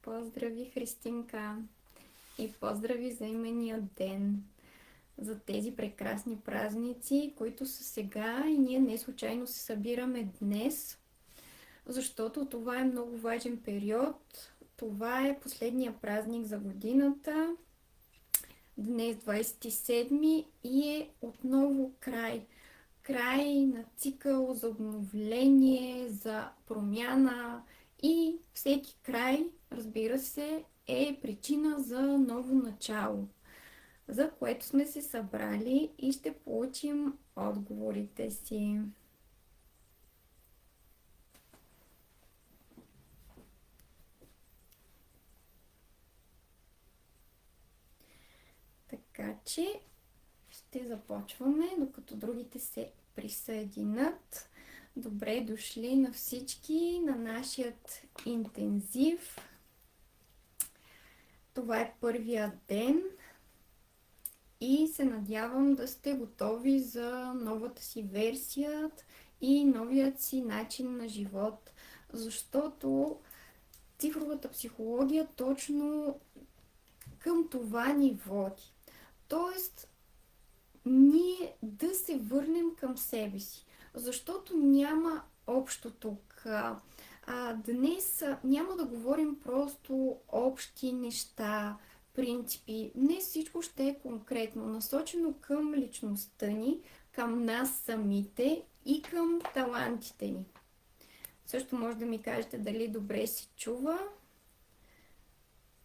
Поздрави, Христинка! И поздрави за имения ден, за тези прекрасни празници, които са сега и ние не случайно се събираме днес, защото това е много важен период. Това е последния празник за годината. Днес 27 и е отново край. Край на цикъл за обновление, за промяна и всеки край, разбира се, е причина за ново начало, за което сме се събрали и ще получим отговорите си. Така че ще започваме, докато другите се присъединят. Добре дошли на всички на нашият интензив. Това е първия ден и се надявам да сте готови за новата си версия и новият си начин на живот, защото цифровата психология точно към това ни води. Тоест, ние да се върнем към себе си, защото няма общо тук. Днес няма да говорим просто общи неща, принципи. Днес всичко ще е конкретно, насочено към личността ни, към нас самите и към талантите ни. Също може да ми кажете дали добре се чува,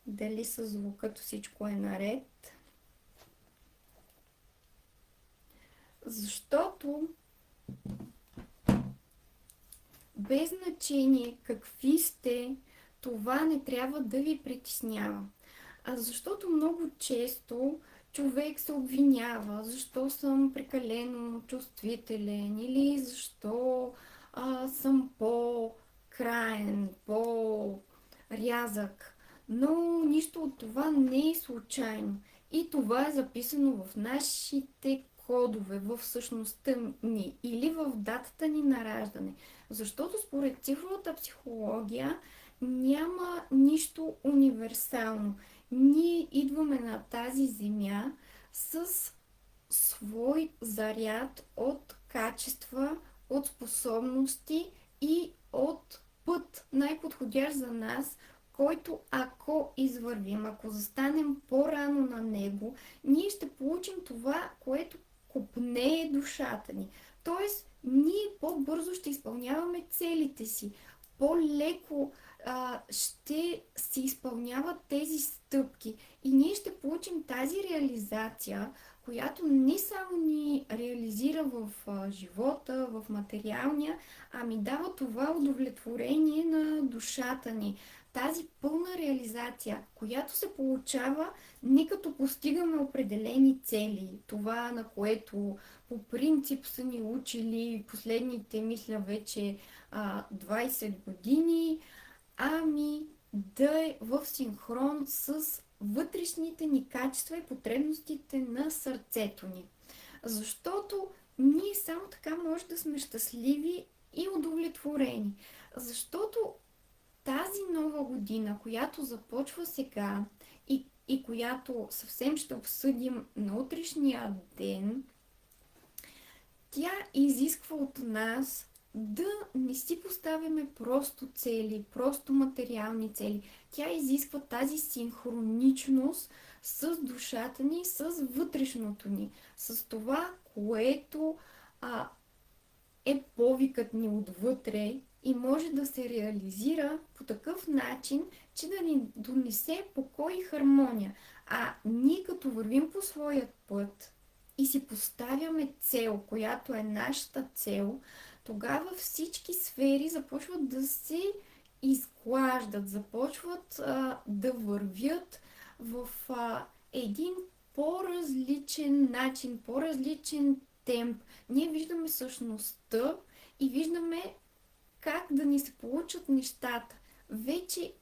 дали със звукът всичко е наред. Защото без значение какви сте, това не трябва да ви притеснява. Защото много често човек се обвинява, защо съм прекалено чувствителен или защо съм по-краен, по-рязък. Но нищо от това не е случайно. И това е записано в нашите кодове, в същността ни или в датата ни на раждане. Защото според цифровата психология няма нищо универсално. Ние идваме на тази земя с свой заряд от качества, от способности и от път, най-подходящ за нас, който ако извървим, ако застанем по-рано на него, ние ще получим това, което копнее душата ни. Тоест, ние по-бързо ще изпълняваме целите си, по-леко ще се изпълняват тези стъпки и ние ще получим тази реализация, която не само ни реализира в живота, в материалния, ами дава това удовлетворение на душата ни. Тази пълна реализация, която се получава не като постигаме определени цели, това на което по принцип са ни учили последните, мисля, вече 20 години, ами да е в синхрон с вътрешните ни качества и потребностите на сърцето ни. Защото ние само така може да сме щастливи и удовлетворени. Защото тази нова година, която започва сега и която съвсем ще обсъдим на утрешния ден, тя изисква от нас да не си поставяме просто цели, просто материални цели. Тя изисква тази синхроничност с душата ни, с вътрешното ни, с това, което е повикът ни отвътре и може да се реализира по такъв начин, че да ни донесе покой и хармония. А ние като вървим по своят път и си поставяме цел, която е нашата цел, тогава всички сфери започват да се изглаждат, започват да вървят в един по-различен начин, по-различен темп. Ние виждаме същността и виждаме как да ни се получат нещата. Вече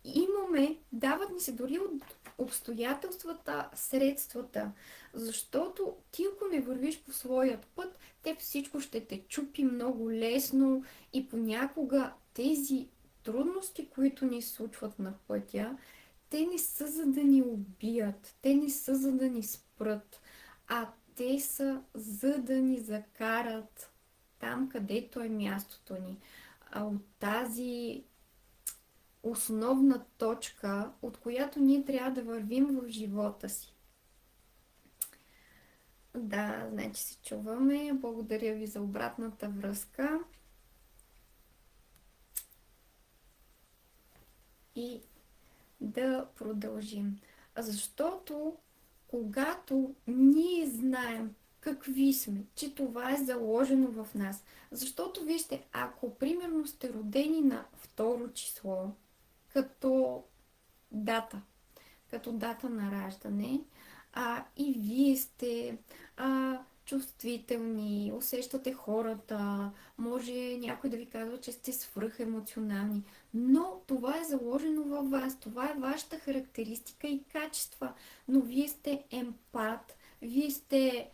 имаме, дават ни се дори от обстоятелствата, средствата, защото ти ако не вървиш по своят път, те всичко ще те чупи много лесно и понякога тези трудности, които ни случват на пътя, те не са за да ни убият, те не са за да ни спрат, а те са за да ни закарат там, където е мястото ни. А от тази основна точка, от която ние трябва да вървим в живота си. Да, значи се чуваме. Благодаря ви за обратната връзка. И да продължим. Защото когато ние знаем какви сме, че това е заложено в нас. Защото вижте, ако примерно сте родени на второ число, като дата, като дата на раждане, и вие сте чувствителни, усещате хората, може някой да ви казва, че сте свръхемоционални, но това е заложено във вас, това е вашата характеристика и качества, но вие сте емпат, вие сте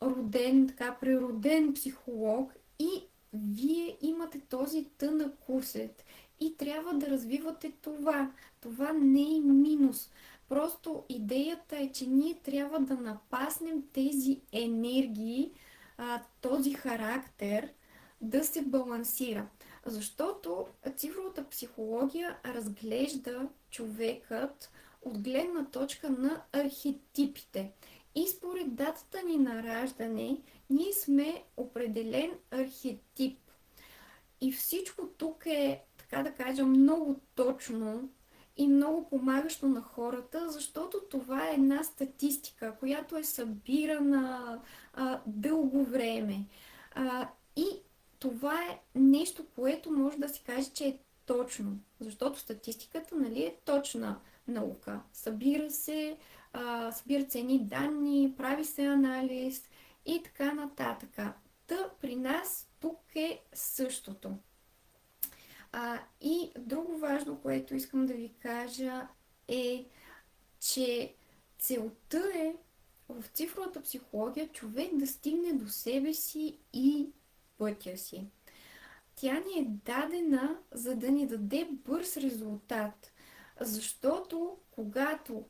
роден, така природен психолог и вие имате този тънък усет и трябва да развивате това. Това не е минус. Просто идеята е, че ние трябва да напаснем тези енергии, този характер да се балансира. Защото цифровата психология разглежда човекът от гледна точка на архетипите. И според датата ни на раждане, ние сме определен архетип. И всичко тук е, така да кажа, много точно и много помагащо на хората, защото това е една статистика, която е събирана дълго време. И това е нещо, което може да се каже, че е точно, защото статистиката, нали, е точна наука. Събират се едни данни, прави се анализ и така нататък. Та при нас тук е същото. И друго важно, което искам да ви кажа е, че целта е в цифровата психология човек да стигне до себе си и пътя си. Тя ни е дадена, за да ни даде бърз резултат, защото когато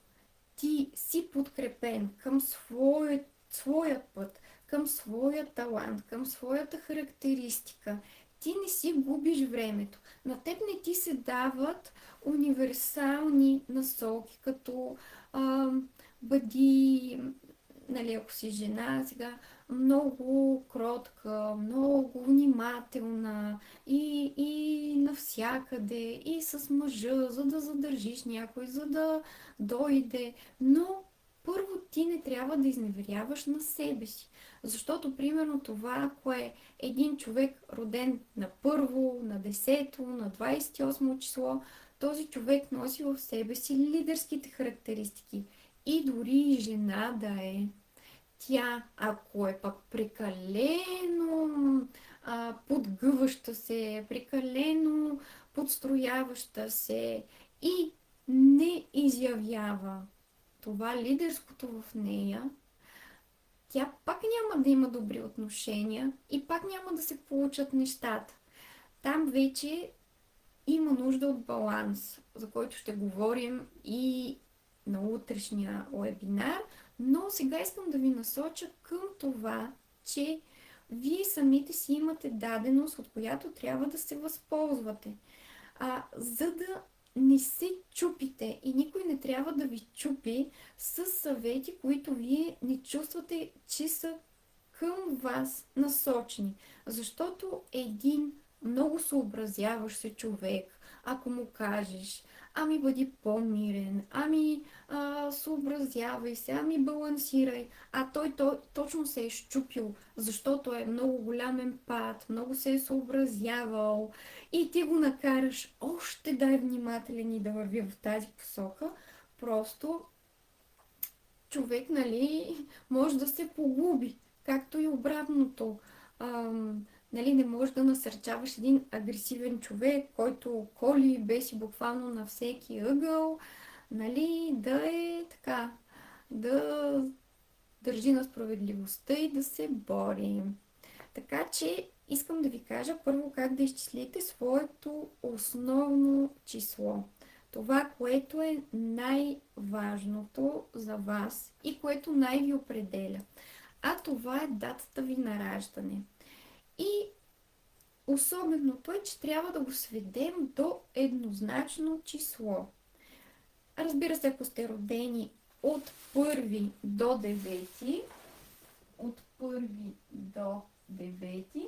ти си подкрепен към своя път, към своя талант, към своята характеристика, ти не си губиш времето. На теб не ти се дават универсални насоки, като бъди, нали, ако си жена, сега много кротка, много внимателна и навсякъде, и с мъжа, за да задържиш някой, за да дойде. Но първо ти не трябва да изневеряваш на себе си. Защото, примерно, това, ако е един човек роден на първо, на 10, на 28 число, този човек носи в себе си лидерските характеристики. И дори жена да е, тя, ако е пък прекалено подгъваща се, прекалено подстрояваща се и не изявява това лидерското в нея, тя пак няма да има добри отношения и пак няма да се получат нещата. Там вече има нужда от баланс, за който ще говорим и на утрешния вебинар, но сега искам да ви насоча към това, че вие самите си имате даденост, от която трябва да се възползвате. За да не се чупите и никой не трябва да ви чупи с съвети, които вие не чувствате, че са към вас насочени. Защото един много съобразяващ се човек, ако му кажеш, ами бъди по-мирен, съобразявай се, балансирай, той точно се е щупил, защото е много голям емпат, много се е съобразявал и ти го накараш още да е внимателен и да върви в тази посока, просто човек, нали, може да се погуби, както и обратното. Нали, не можеш да насърчаваш един агресивен човек, който коли, беси буквално на всеки ъгъл, нали, да е така, да държи на справедливостта и да се бори. Така че Искам да ви кажа първо как да изчислите своето основно число. Това, което е най-важното за вас и което най-ви определя. А това е датата ви на раждане. И особеното е, че трябва да го сведем до еднозначно число. Разбира се, ако сте родени от 1 до 9, от 1 до 9,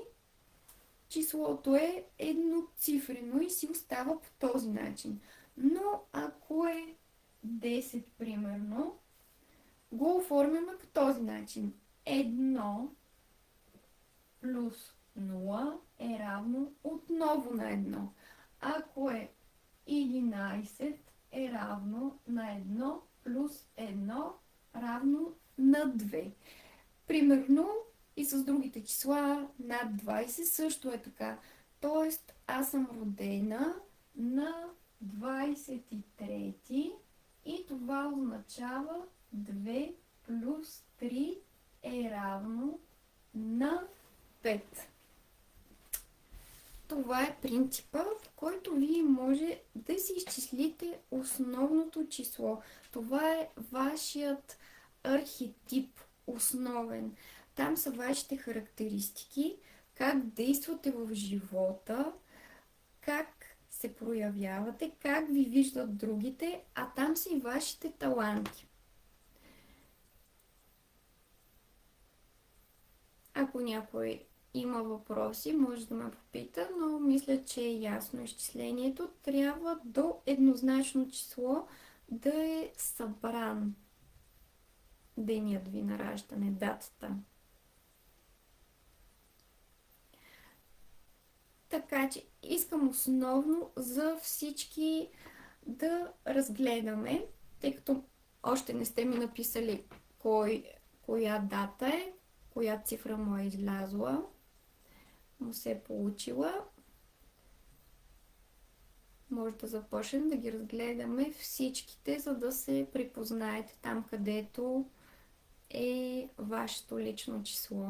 числото е едноцифрено и си остава по този начин. Но ако е 10, примерно, го оформяме по този начин. 1 плюс 0 е равно отново на 1. Ако е 11, е равно на 1 плюс 1 равно на 2. Примерно и с другите числа над 20 също е така. Тоест аз съм родена на 23 и това означава 2 плюс 3 е равно на 5. Това е принципа, в който вие може да си изчислите основното число. Това е вашият архетип основен. Там са вашите характеристики, как действате в живота, как се проявявате, как ви виждат другите, а там са и вашите таланти. Ако някой има въпроси, може да ме попита, но мисля, че е ясно изчислението. Трябва до еднозначно число да е събран денят ви на раждане, датата. Така че искам основно за всички да разгледаме, тъй като още не сте ми написали коя дата е, коя цифра му е излязла, му се е получила. Може да започнем да ги разгледаме всичките, за да се припознаете там, където е вашето лично число.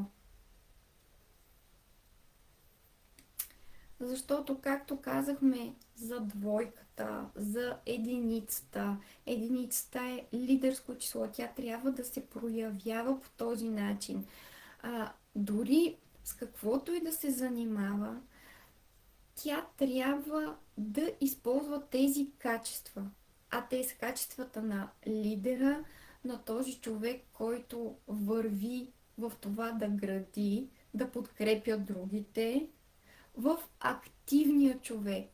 Защото, както казахме за двойката, за единицата, единицата е лидерско число. Тя трябва да се проявява по този начин. Дори с каквото и да се занимава, тя трябва да използва тези качества. А те са качествата на лидера, на този човек, който върви в това да гради, да подкрепя другите, в активния човек.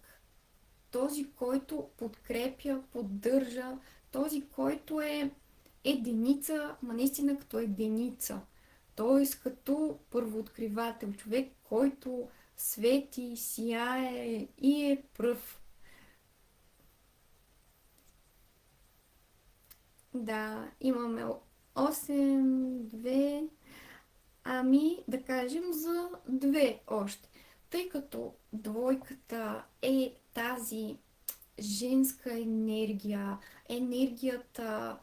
Този, който подкрепя, поддържа, този, който е единица, ма наистина като единица. Т.е. като първооткривател, човек, който свети, сияе и е пръв. Да, имаме 8, 2, ами да кажем за 2 още. Тъй като двойката е тази женска енергия, енергията,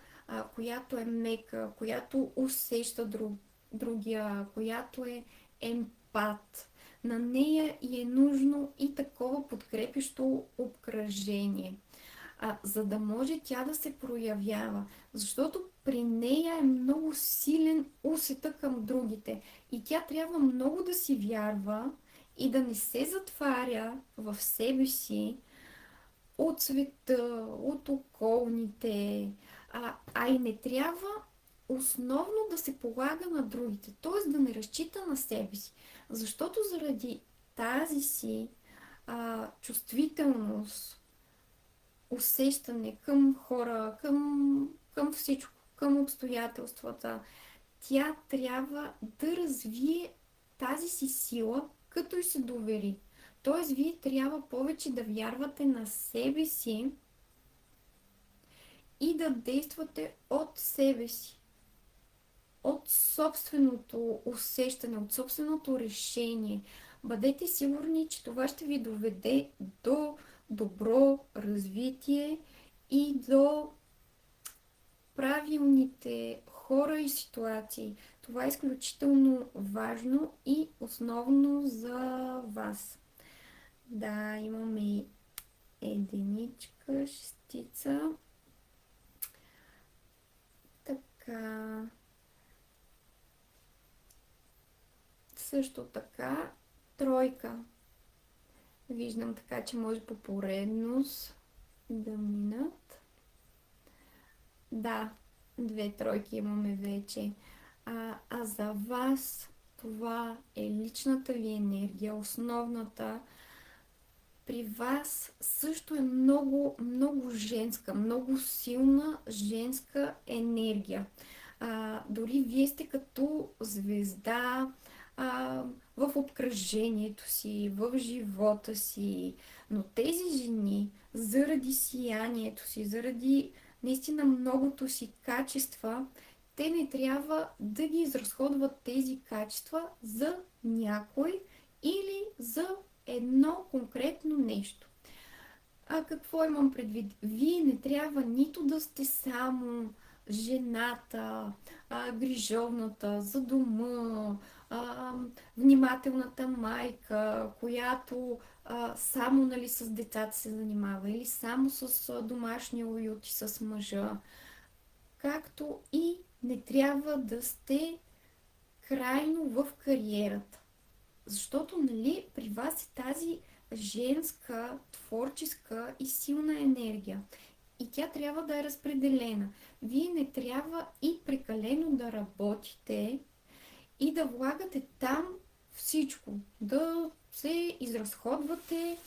която е мека, която усеща другия, която е емпат. На нея и е нужно и такова подкрепящо обкръжение, за да може тя да се проявява. Защото при нея е много силен усета към другите и тя трябва много да си вярва и да не се затваря в себе си от света, от околните, и не трябва основно да се полага на другите, т.е. да не разчита на себе си, защото заради тази си чувствителност, усещане към хора, към всичко, към обстоятелствата, тя трябва да развие тази си сила, като и се довери. Т.е. вие трябва повече да вярвате на себе си и да действате от себе си, от собственото усещане, от собственото решение. Бъдете сигурни, че това ще ви доведе до добро развитие и до правилните хора и ситуации. Това е изключително важно и основно за вас. Да, имаме единичка, шестица. Така. Също така, тройка. Виждам така, че може по поредност да минат. Да, две тройки имаме вече. А за вас това е личната ви енергия, основната. При вас също е много, много женска, много силна женска енергия. Дори вие сте като звезда в обкръжението си, в живота си. Но тези жени, заради сиянието си, заради наистина многото си качества, те не трябва да ги изразходват тези качества за някой или за едно конкретно нещо. Какво имам предвид? Вие не трябва нито да сте само жената, грижовната за дома, внимателната майка, която само, нали, с децата се занимава или само с домашния уют и с мъжа. Както и не трябва да сте крайно в кариерата. Защото, нали, при вас е тази женска, творческа и силна енергия. И тя трябва да е разпределена. Вие не трябва и прекалено да работите и да влагате там всичко. Да се изразходвате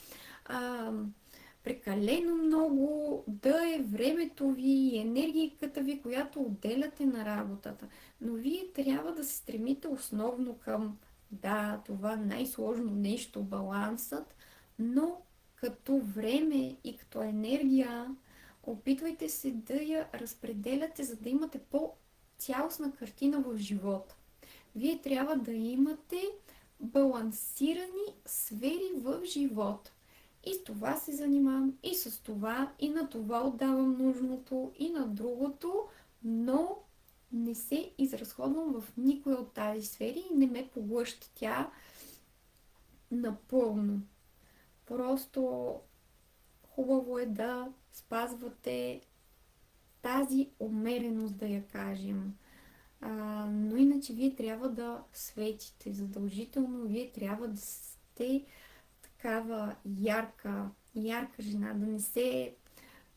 прекалено много, да е времето ви и енергията ви, която отделяте на работата. Но вие трябва да се стремите основно към, да, това най-сложно нещо, балансът, но като време и като енергия, опитвайте се да я разпределяте, за да имате по-цялостна картина в живота. Вие трябва да имате балансирани сфери в живота. И с това се занимавам, и с това, и на това отдавам нужното, и на другото, но не се изразходвам в никоя от тази сфери и не ме поглъща тя напълно. Просто хубаво е да спазвате тази умереност, да я кажем. Но иначе вие трябва да светите. Задължително вие трябва да сте такава ярка жена, да не се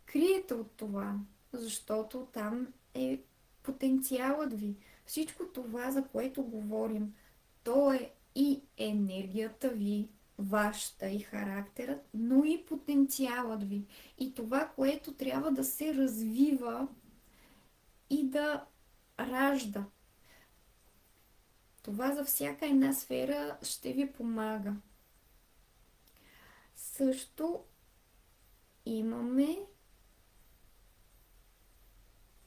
криете от това, защото там е потенциалът ви. Всичко това, за което говорим, то е и енергията ви, вашата и характерът, но и потенциалът ви. И това, което трябва да се развива и да ражда. Това за всяка една сфера ще ви помага. Също имаме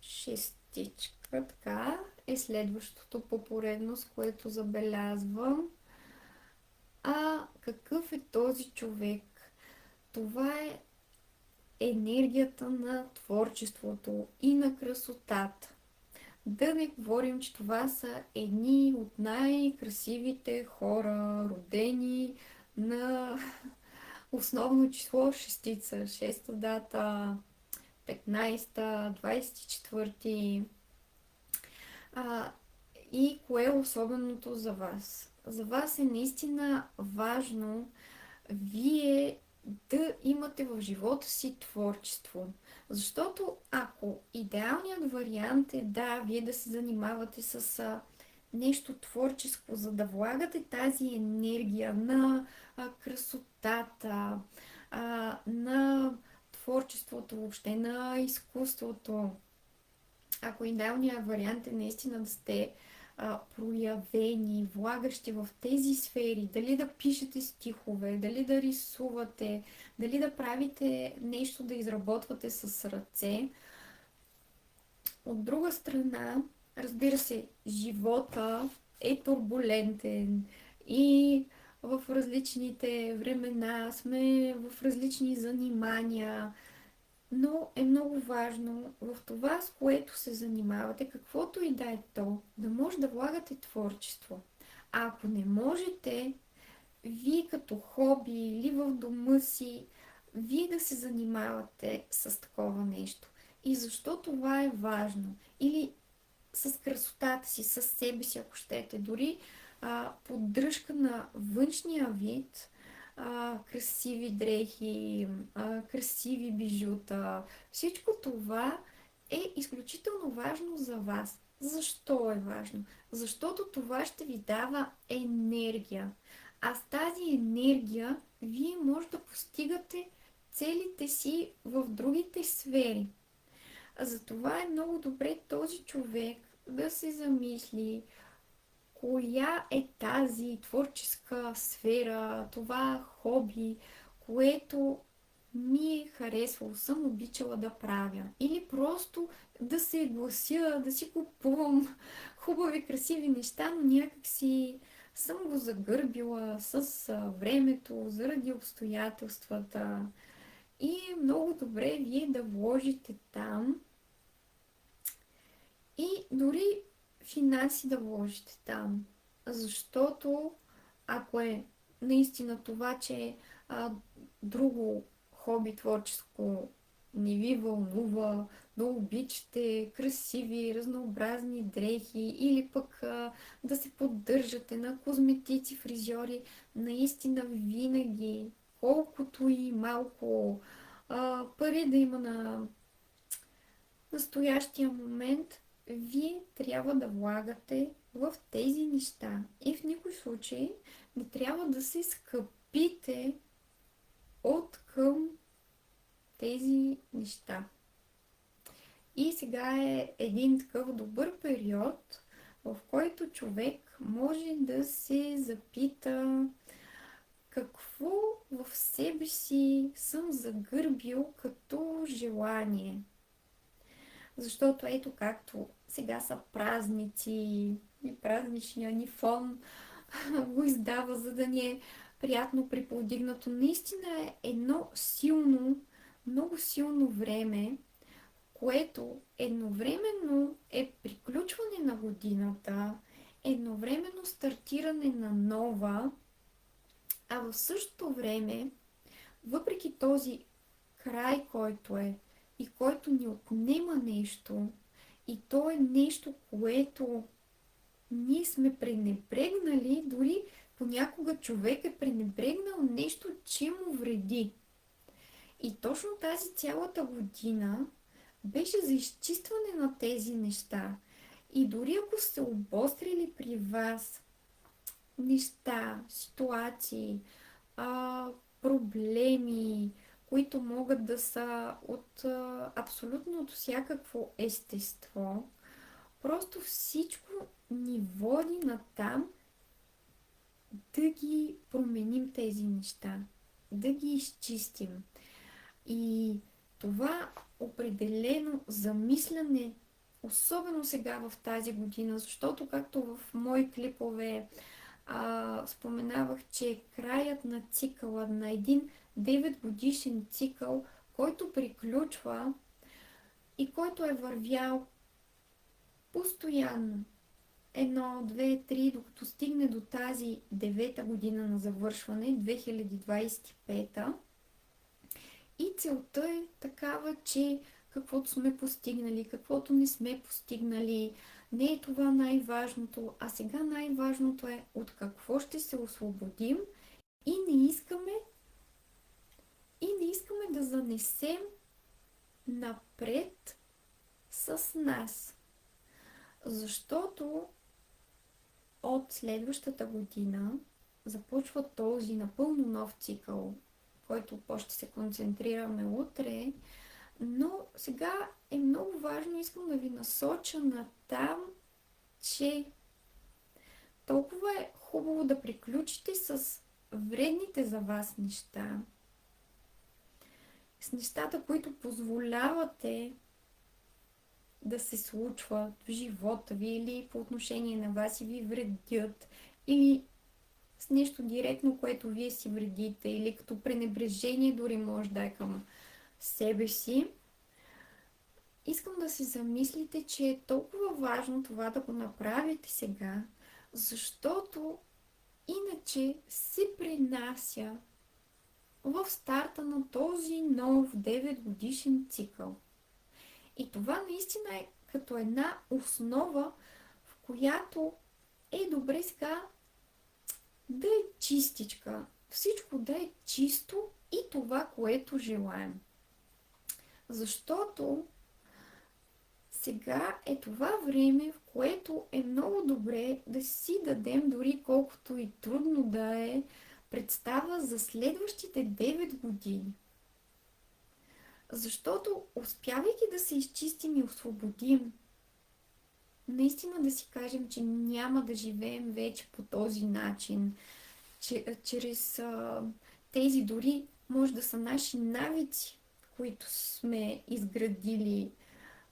шестичка, така е следващото по поредност, което забелязвам. Какъв е този човек? Това е енергията на творчеството и на красотата. Да не говорим, че това са едни от най-красивите хора, родени на основно число шестица, шеста дата, 15-та, 24-ти. И кое е особеното за вас? За вас е наистина важно вие да имате в живота си творчество. Защото ако идеалният вариант е да, вие да се занимавате с нещо творческо, за да влагате тази енергия на красотата, на творчеството, въобще на изкуството. Ако идеалният вариант е наистина да сте проявени, влагащи в тези сфери, дали да пишете стихове, дали да рисувате, дали да правите нещо, да изработвате с ръце. От друга страна, разбира се, живота е турбулентен и в различните времена сме в различни занимания Но е много важно в това, с което се занимавате, каквото и да е то, да може да влагате творчество. А ако не можете, вие като хоби или в дома си, вие да се занимавате с такова нещо. И защо това е важно? Или с красотата си, с себе си, ако щете. Дори поддръжка на външния вид, красиви дрехи, красиви бижута. Всичко това е изключително важно за вас. Защо е важно? Защото това ще ви дава енергия. А с тази енергия вие може да постигате целите си в другите сфери. Затова е много добре този човек да се замисли коя е тази творческа сфера, това хоби, което ми е харесвало, съм обичала да правя. Или просто да се глася, да си купувам хубави, красиви неща, но някак си съм го загърбила с времето, заради обстоятелствата. И е много добре вие да вложите там и дори финанси да вложите там. Защото ако е наистина това, че друго хоби творческо не ви вълнува, да обичате красиви, разнообразни дрехи или пък да се поддържате на козметици, фризьори, наистина винаги, колкото и малко пари да има на настоящия момент, вие трябва да влагате в тези неща. И в никой случай не трябва да се скъпите от към тези неща. И сега е един такъв добър период, в който човек може да се запита какво в себе си съм загърбил като желание. Защото ето както сега са празници и празничния ни фон го издава, за да ни е приятно приподигнато. Наистина е едно силно, много силно време, което едновременно е приключване на годината, едновременно стартиране на нова, а в същото време, въпреки този край, който е и който ни отнема нещо, и то е нещо, което ние сме пренебрегнали, дори понякога човек е пренебрегнал нещо, че му вреди. И точно тази цялата година беше за изчистване на тези неща. И дори ако се обострили при вас неща, ситуации, проблеми, които могат да са от абсолютно от всякакво естество, просто всичко ни води на там да ги променим тези неща, да ги изчистим. И това определено замисляне, особено сега в тази година, защото както в мои клипове споменавах, че е краят на цикъла, на един 9 годишен цикъл, който приключва и който е вървял постоянно. Едно, две, три, докато стигне до тази 9-та година на завършване, 2025. И целта е такава, че каквото сме постигнали, каквото не сме постигнали, не е това най-важното, а сега най-важното е от какво ще се освободим и не искаме да занесем напред с нас. Защото от следващата година започва този напълно нов цикъл, който ще се концентрираме утре, но сега е много важно, искам да ви насоча на там, че толкова е хубаво да приключите с вредните за вас неща, с нещата, които позволявате да се случват в живота ви или по отношение на вас и ви вредят, или с нещо директно, което вие си вредите, или като пренебрежение дори може да е към себе си, искам да се замислите, че е толкова важно това да го направите сега, защото иначе се пренася в старта на този нов 9 годишен цикъл. И това наистина е като една основа, в която е добре сега да е чистичка. Всичко да е чисто и това, което желаем. Защото сега е това време, в което е много добре да си дадем, дори колкото и трудно да е, представа за следващите 9 години. Защото успявайки да се изчистим и освободим, наистина да си кажем, че няма да живеем вече по този начин, чрез тези дори може да са наши навици, които сме изградили,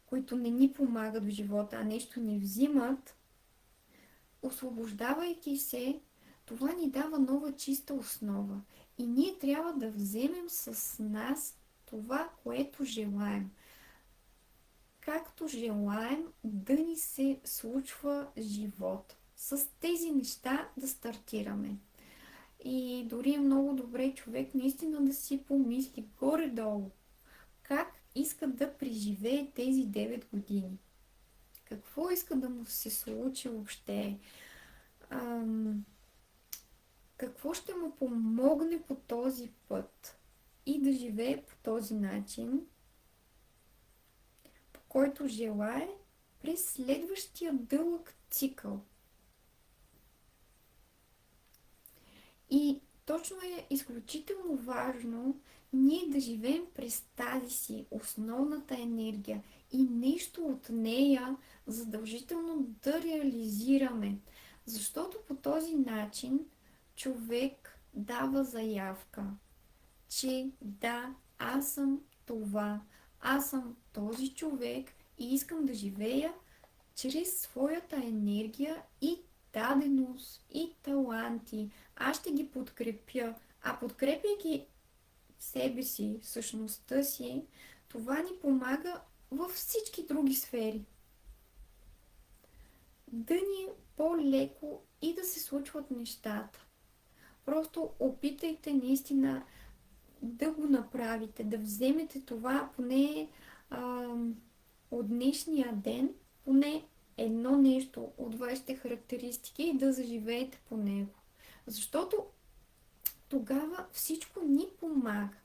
които не ни помагат в живота, а нещо ни взимат, освобождавайки се, това ни дава нова чиста основа. И ние трябва да вземем с нас това, което желаем. Както желаем да ни се случва живот. С тези неща да стартираме. И дори е много добре човек наистина да си помисли горе-долу как иска да преживее тези 9 години. Какво иска да му се случи въобще? Какво ще му помогне по този път и да живее по този начин, по който желае през следващия дълъг цикъл. И точно е изключително важно ние да живеем през тази си основната енергия и нещо от нея задължително да реализираме. Защото по този начин човек дава заявка, че да, аз съм това, аз съм този човек и искам да живея чрез своята енергия и даденост, и таланти. Аз ще ги подкрепя. А подкрепяйки себе си, същността си, това ни помага във всички други сфери. Да ни е по-леко и да се случват нещата. Просто опитайте наистина да го направите, да вземете това поне от днешния ден, поне едно нещо от вашите характеристики и да заживеете по него. Защото тогава всичко ни помага.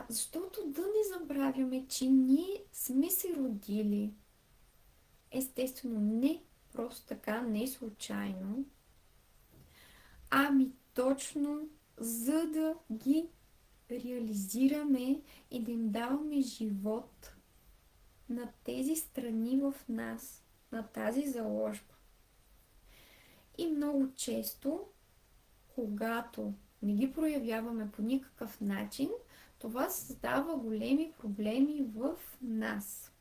Защото да не забравяме, че ние сме се родили. Естествено, не просто така, не случайно. Ами точно за да ги реализираме и да им даваме живот на тези страни в нас, на тази заложба. И много често, когато не ги проявяваме по никакъв начин, това създава големи проблеми в нас.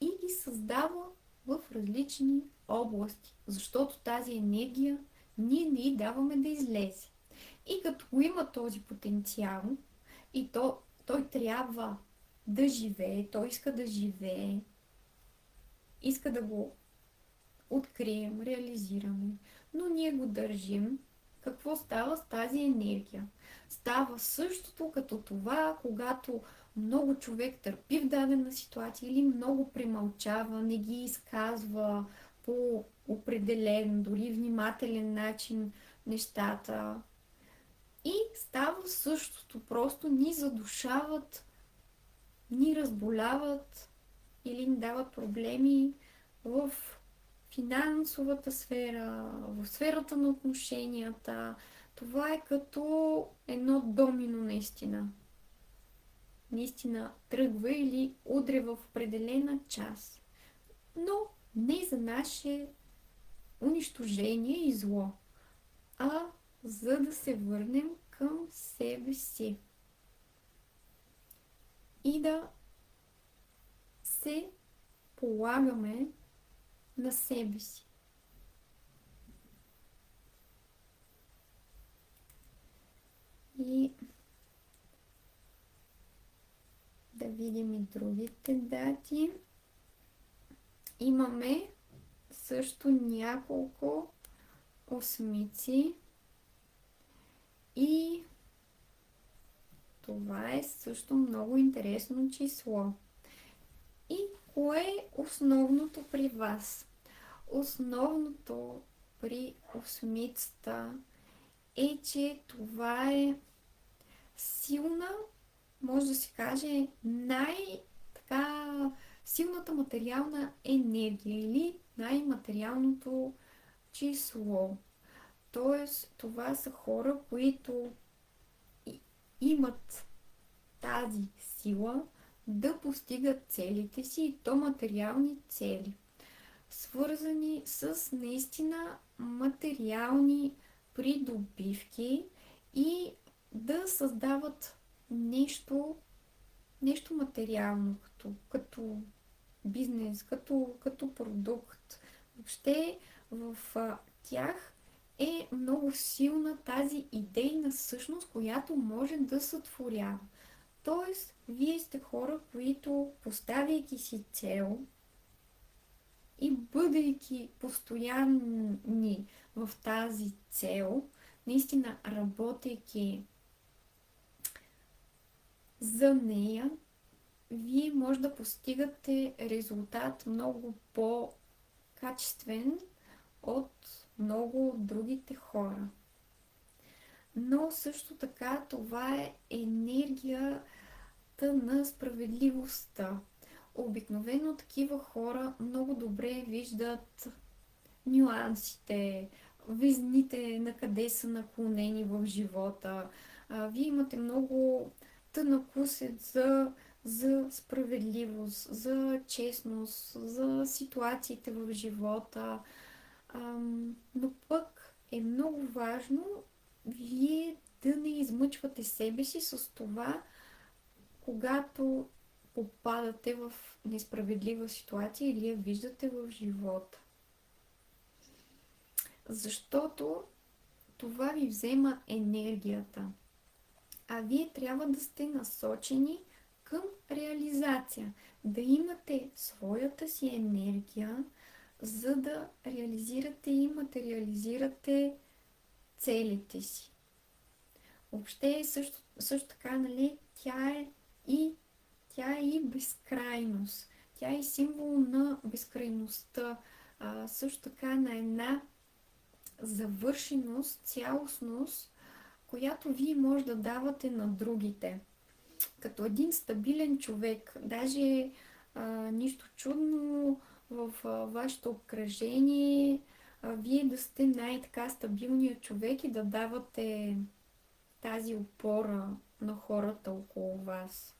И ги създава в различни области, защото тази енергия ние не й даваме да излезе. И като го има този потенциал, и той трябва да живее, той иска да живее, иска да го открием, реализираме, но ние го държим, какво става с тази енергия? Става същото като това, когато много човек търпи в дадена ситуация или много премълчава, не ги изказва по определен, дори внимателен начин нещата. И става същото, просто ни задушават, ни разболяват или ни дават проблеми в финансовата сфера, в сферата на отношенията. Това е като едно домино наистина. Наистина тръгва или удря в определена част. Но не за наше унищожение и зло, а за да се върнем към себе си. И да се полагаме на себе си. И Да видим и другите дати. Имаме също няколко осмици и това е също много интересно число. И кое е основното при вас? Основното при осмицата е, че това е силна, може да се каже, най-така силната материална енергия или най-материалното число. Тоест, това са хора, които имат тази сила да постигат целите си, и то материални цели, свързани с наистина материални придобивки и да създават нещо материално, като бизнес, като продукт. Въобще в тях е много силна тази идейна същност, която може да сътворява. Тоест, вие сте хора, които, поставяйки си цел и бъдейки постоянни в тази цел, наистина работейки за нея, вие може да постигате резултат много по-качествен от много от другите хора. Но също така това е енергията на справедливостта. Обикновено такива хора много добре виждат нюансите, везните на къде са наклонени в живота. Вие имате много тънък усет за справедливост, за честност, за ситуациите в живота. Но пък е много важно вие да не измъчвате себе си с това, когато попадате в несправедлива ситуация или я виждате в живота. Защото това ви взема енергията. А вие трябва да сте насочени към реализация. Да имате своята си енергия, за да реализирате и материализирате целите си. Въобще също така, нали, тя е и безкрайност. Тя е символ на безкрайността. Също така на една завършеност, цялостност, която вие може да давате на другите. Като един стабилен човек. Даже нищо чудно в вашето обкръжение вие да сте най-така стабилният човек и да давате тази опора на хората около вас.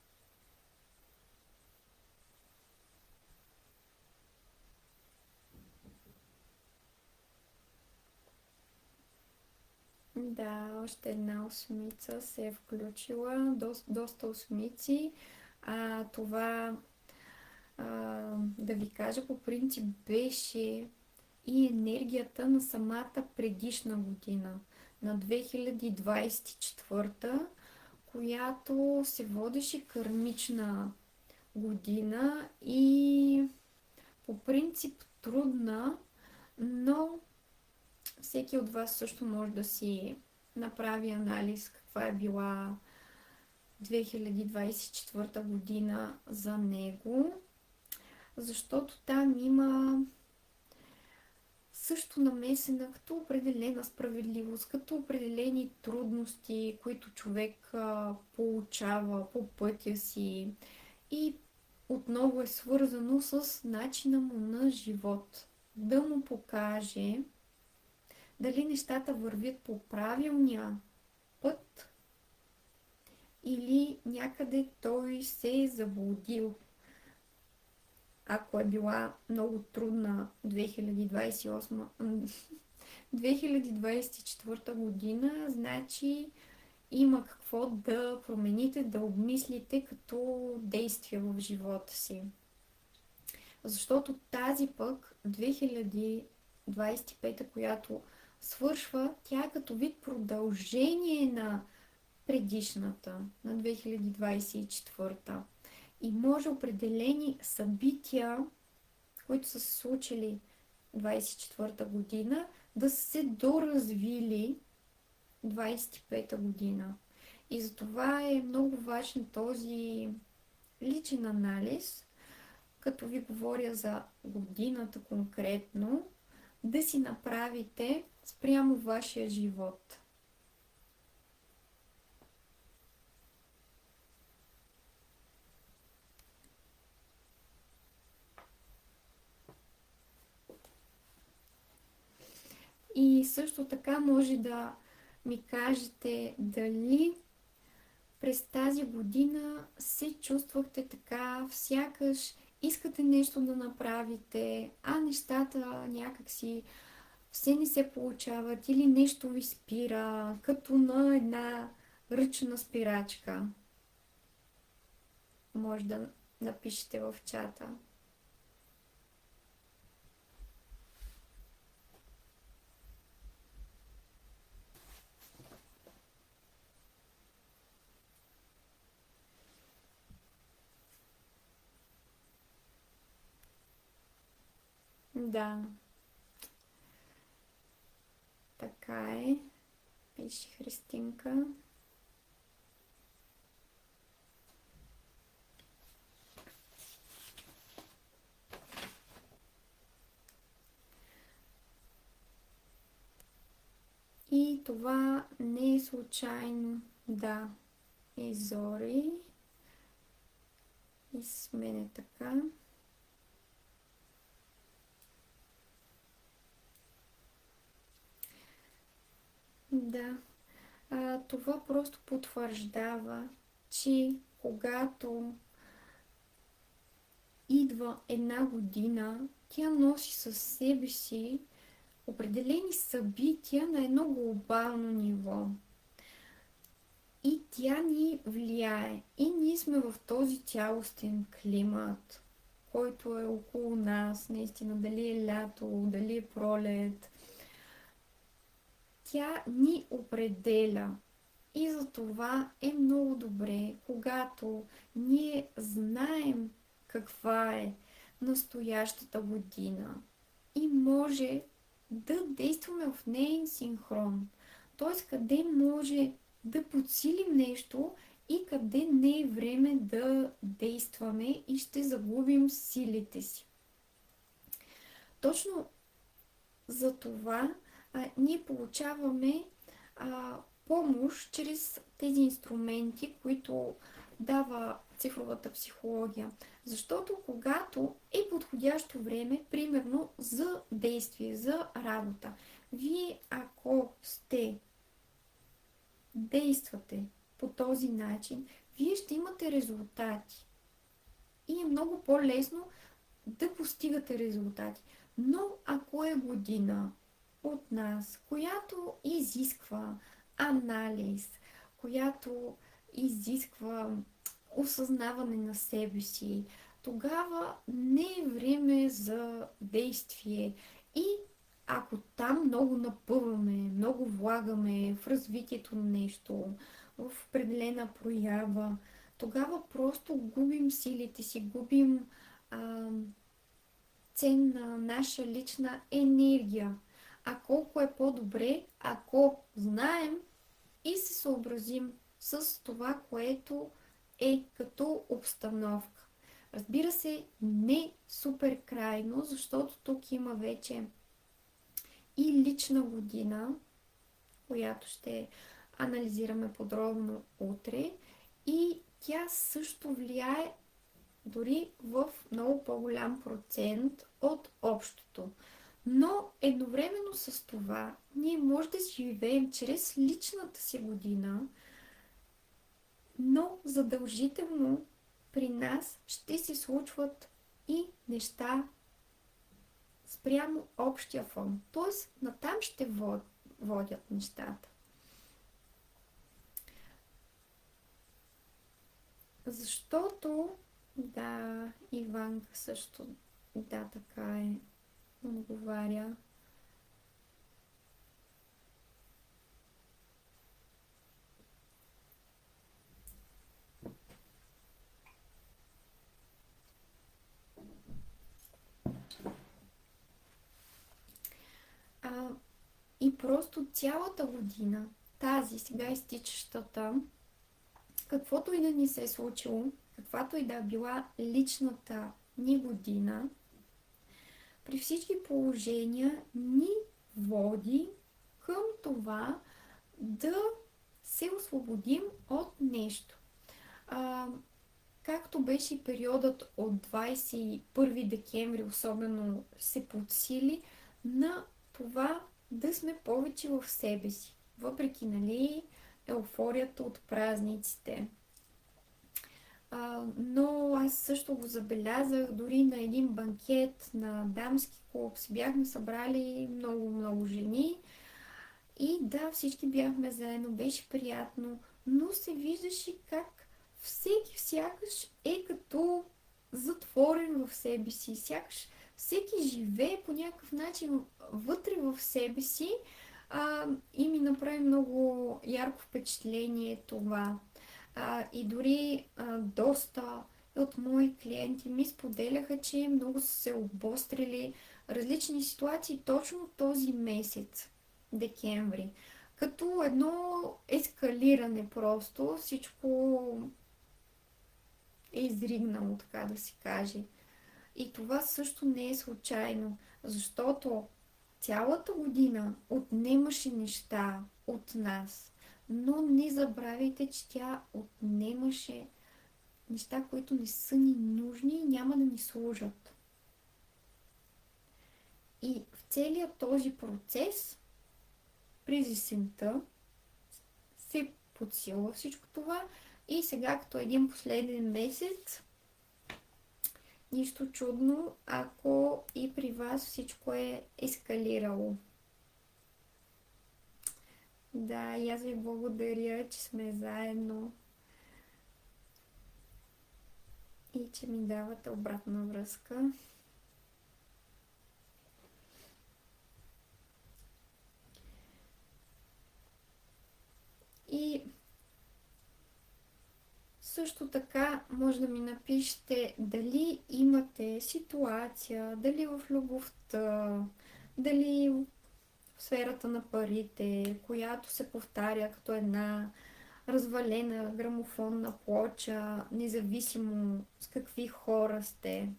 Да, още една осмица се е включила, доста осмици. Това, да ви кажа, по принцип беше и енергията на самата предишна година, на 2024, която се водеше кармична година и по принцип трудна, но всеки от вас също може да си направи анализ каква е била 2024 година за него, защото там има също намесена като определена справедливост, като определени трудности, които човек получава по пътя си, и отново е свързано с начина му на живот. Да му покаже дали нещата вървят по правилния път или някъде той се е заблудил. Ако е била много трудна 2024 година, значи има какво да промените, да обмислите като действия в живота си. Защото тази пък 2025, която свършва, тя е като вид продължение на предишната, на 2024. И може определени събития, които са се случили 24-та година, да са се доразвили 25-та година. И затова е много важен този личен анализ, като ви говоря за годината конкретно, да си направите спрямо вашия живот. И също така може да ми кажете дали през тази година се чувствахте така, сякаш искате нещо да направите, а нещата някакси все не се получават или нещо ви спира, като на една ръчна спирачка. Може да напишете в чата. Да, така е. Пише Христинка. И това не е случайно. Да, и Зори. И с мене така. Да. Това просто потвърждава, че когато идва една година, тя носи със себе си определени събития на едно глобално ниво. И тя ни влияе. И ние сме в този цялостен климат, който е около нас, наистина, дали е лято, дали е пролет. Тя ни определя. И за това е много добре, когато ние знаем каква е настоящата година и може да действаме в нейн синхрон. Т.е. къде може да подсилим нещо и къде не е време да действаме и ще загубим силите си. Точно за това ние получаваме помощ чрез тези инструменти, които дава цифровата психология. Защото когато е подходящо време, примерно за действие, за работа, вие ако действате по този начин, вие ще имате резултати. И е много по-лесно да постигате резултати. Но ако е година от нас, която изисква анализ, която изисква осъзнаване на себе си, тогава не е време за действие. И ако там много напъваме, много влагаме в развитието на нещо, в определена проява, тогава просто губим силите си, губим ценна наша лична енергия. А колко е по-добре, ако знаем и се съобразим с това, което е като обстановка. Разбира се, не супер крайно, защото тук има вече и лична година, която ще анализираме подробно утре, и тя също влияе дори в много по-голям процент от общото. Но едновременно с това ние може да живеем чрез личната си година, но задължително при нас ще се случват и неща спрямо общия фон. Тоест натам ще водят нещата. Защото, да, Иванка също, да, така е, отговаря. просто цялата година, тази сега изтичащата, каквото и да ни се е случило, каквато и да е била личната ни година, при всички положения ни води към това да се освободим от нещо. А, както беше и периодът от 21 декември, особено се подсили на това да сме повече в себе си. Въпреки, нали, еуфорията от празниците. Но аз също го забелязах, дори на един банкет на дамски клуб се бяхме събрали много жени и да, всички бяхме заедно, беше приятно, но се виждаше как всеки сякаш е като затворен в себе си, сякаш всеки живее по някакъв начин вътре в себе си и ми направи много ярко впечатление това. И дори доста от мои клиенти ми споделяха, че много са се обострили различни ситуации точно този месец, декември. Като едно ескалиране просто, всичко е изригнало, така да се каже. И това също не е случайно, защото цялата година отнемаше неща от нас, но не забравяйте, че тя отнемаше неща, които не са ни нужни и няма да ни служат. И в целият този процес, през есента, се подсилва всичко това и сега като един последен месец, нищо чудно, ако и при вас всичко е ескалирало. Да, и аз ви благодаря, че сме заедно и че ми давате обратна връзка. И също така може да ми напишете дали имате ситуация, дали в любовта, дали в сферата на парите, която се повтаря като една развалена грамофонна плоча, независимо с какви хора сте.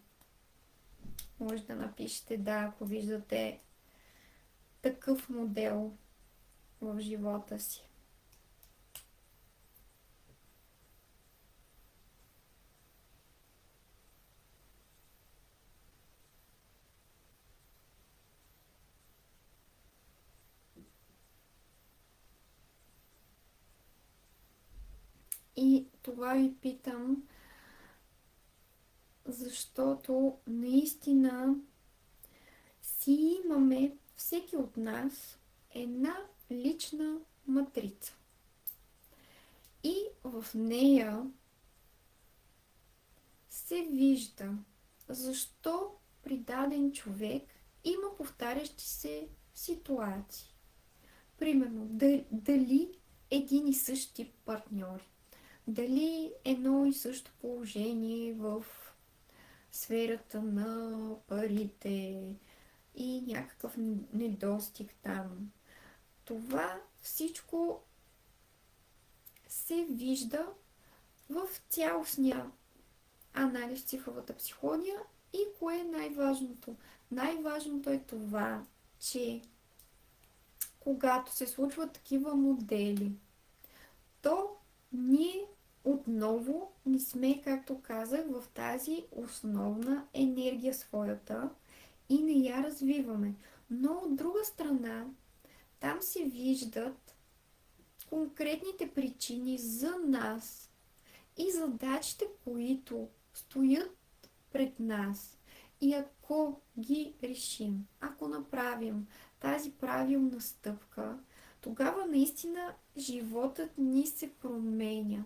Може да напишете да, ако виждате такъв модел в живота си. И това ви питам, защото наистина си имаме, всеки от нас, една лична матрица. И в нея се вижда защо при даден човек има повтарящи се ситуации. Примерно, дали един и същ тип партньори, дали едно и също положение в сферата на парите и някакъв недостиг там. Това всичко се вижда в цялостния анализ в цифровата психология и кое е най-важното? Най-важното е това, че когато се случват такива модели, то ние отново не сме, както казах, в тази основна енергия своята и не я развиваме. Но от друга страна, там се виждат конкретните причини за нас и задачите, които стоят пред нас. И ако ги решим, ако направим тази правилна стъпка, тогава наистина животът ни се променя.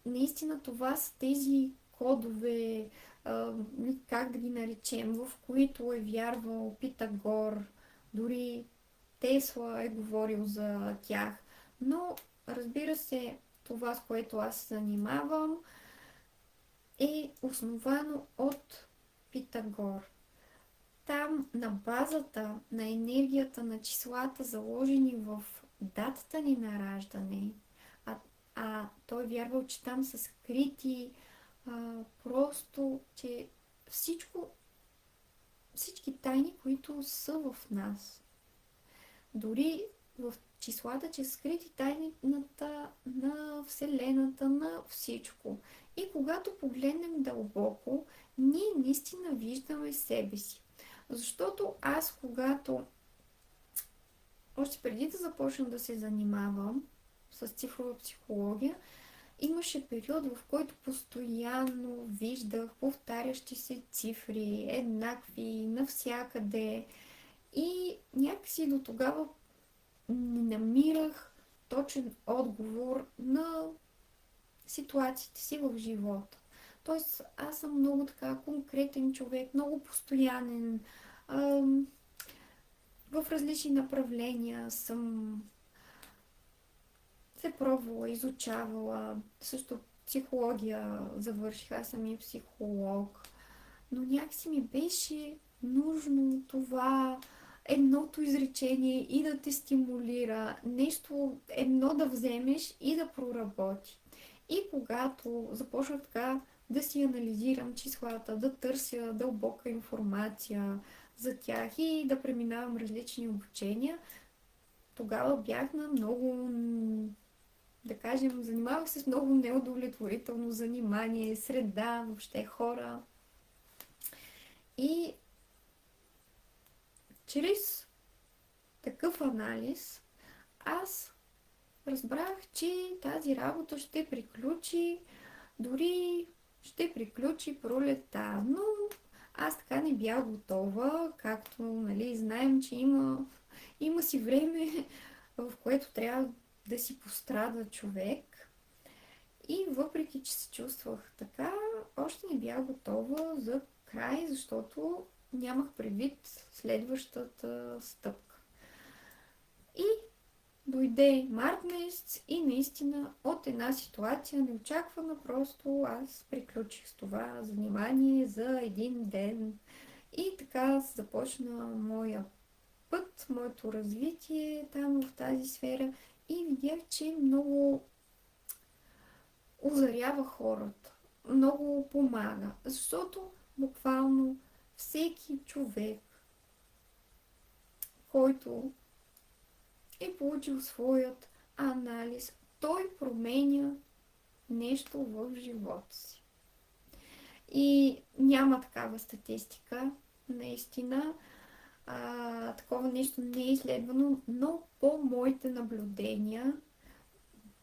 Наистина това са тези кодове, как да ги наречем, в които е вярвал Питагор, дори Тесла е говорил за тях. Но, разбира се, това, с което аз се занимавам, е основано от Питагор. там на базата на енергията на числата, заложени в датата ни на раждане, той вярвал, че там са скрити просто, че всичко, всички тайни, които са в нас. Дори в числата, че са скрити тайната на Вселената, на всичко. И когато погледнем дълбоко, ние наистина виждаме себе си. Защото аз, когато още преди да започна да се занимавам с цифрова психология, имаше период, в който постоянно виждах повтарящи се цифри, еднакви, навсякъде. И някакси до тогава не намирах точен отговор на ситуациите си в живота. Тоест, аз съм много така конкретен човек, много постоянен. В различни направления съм се пробвала, изучавала. Също психология завърших, аз съм и психолог. Но някакси ми беше нужно това едното изречение и да те стимулира, нещо едно да вземеш и да проработи. И когато започнах така да си анализирам числата, да търся дълбока информация за тях и да преминавам различни обучения, тогава бях на много, да кажем, занимавах се с много неудовлетворително занимание, среда, въобще хора. И чрез такъв анализ аз разбрах, че тази работа ще приключи, дори ще приключи пролета, но аз така не бях готова, както нали, знаем, че има си време, в което трябва да си пострада човек. И въпреки, че се чувствах така, още не бях готова за край, защото нямах предвид следващата стъпка. И дойде март месец и наистина от една ситуация неочаквана, просто аз приключих с това занимание за един ден. И така започна моя път, моето развитие там в тази сфера и видях, че много озарява хората, много помага, защото буквално всеки човек, който е получил своят анализ, той променя нещо в живота си. И няма такава статистика, наистина. Такова нещо не е изследвано, но по моите наблюдения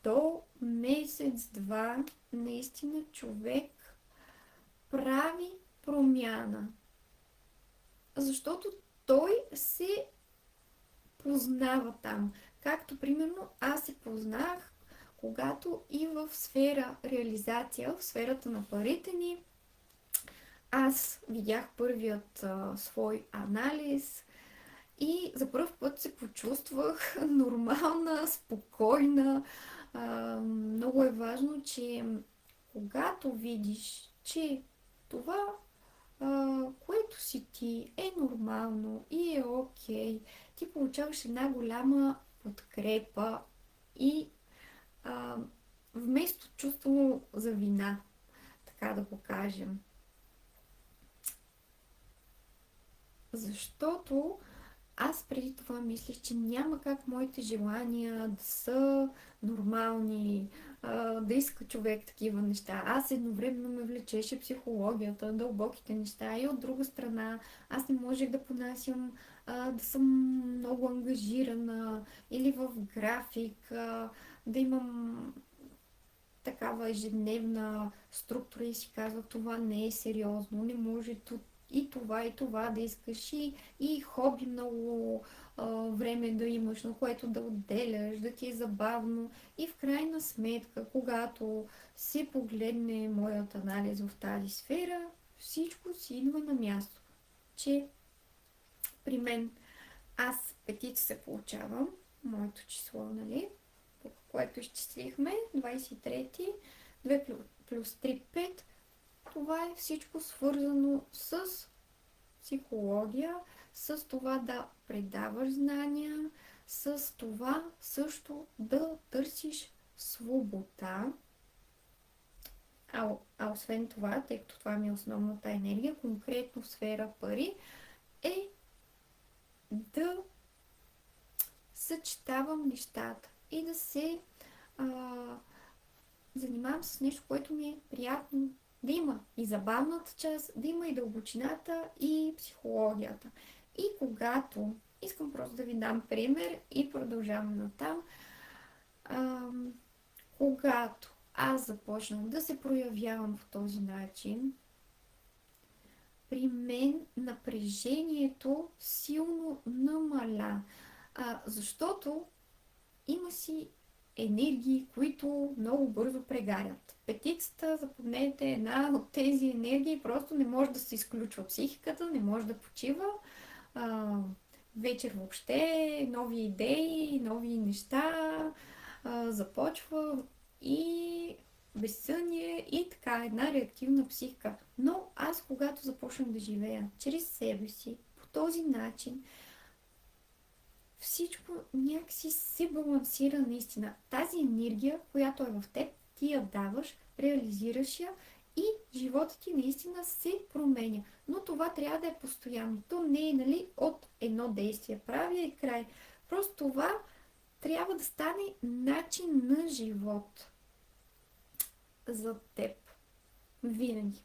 до месец-два наистина човек прави промяна. Защото той се познава там. Както примерно аз се познах, когато и в сфера реализация, в сферата на парите ни, аз видях първият свой анализ и за първ път се почувствах нормална, спокойна. Много е важно, че когато видиш, че това, което си ти е нормално и е окей, ти получаваш една голяма подкрепа и вместо чувство за вина, така да го кажем. Защото аз преди това мислех, че няма как моите желания да са нормални, да иска човек такива неща. Аз едновременно ме влечеше психологията, дълбоките неща и от друга страна аз не можех да понасям да съм много ангажирана или в график, да имам такава ежедневна структура и си казвах, това не е сериозно, не може и това да искаш и хоби много време да имаш, на което да отделяш, да ти е забавно. И в крайна сметка, когато се погледне моят анализ в тази сфера, всичко си идва на място. Че при мен аз петица се получавам, моето число, нали, което изчислихме, 23-ти, 2 плюс 3, 5. Това е всичко свързано с психология, с това да предаваш знания, с това също да търсиш свобода. А освен това, тъй като това ми е основната енергия, конкретно в сфера пари, е да съчетавам нещата и да се а, занимавам с нещо, което ми е приятно. Да има и забавната част, да има и дълбочината и психологията. И когато, искам просто да ви дам пример и продължаваме натам, когато аз започнах да се проявявам по този начин, при мен напрежението силно намаля. Защото има си енергии, които много бързо прегарят. Петицата, запомнете, една от тези енергии просто не може да се изключва. Психиката не може да почива. Вечер въобще, нови идеи, нови неща започва и безсъние и така една реактивна психика. Но аз, когато започнах да живея чрез себе си, по този начин, всичко някакси се балансира наистина. Тази енергия, която е в теб, ти я даваш, реализираш я и животът ти наистина се променя. Но това трябва да е постоянно. То не е, нали, от едно действие. Правя и край. Просто това трябва да стане начин на живот за теб. Винаги.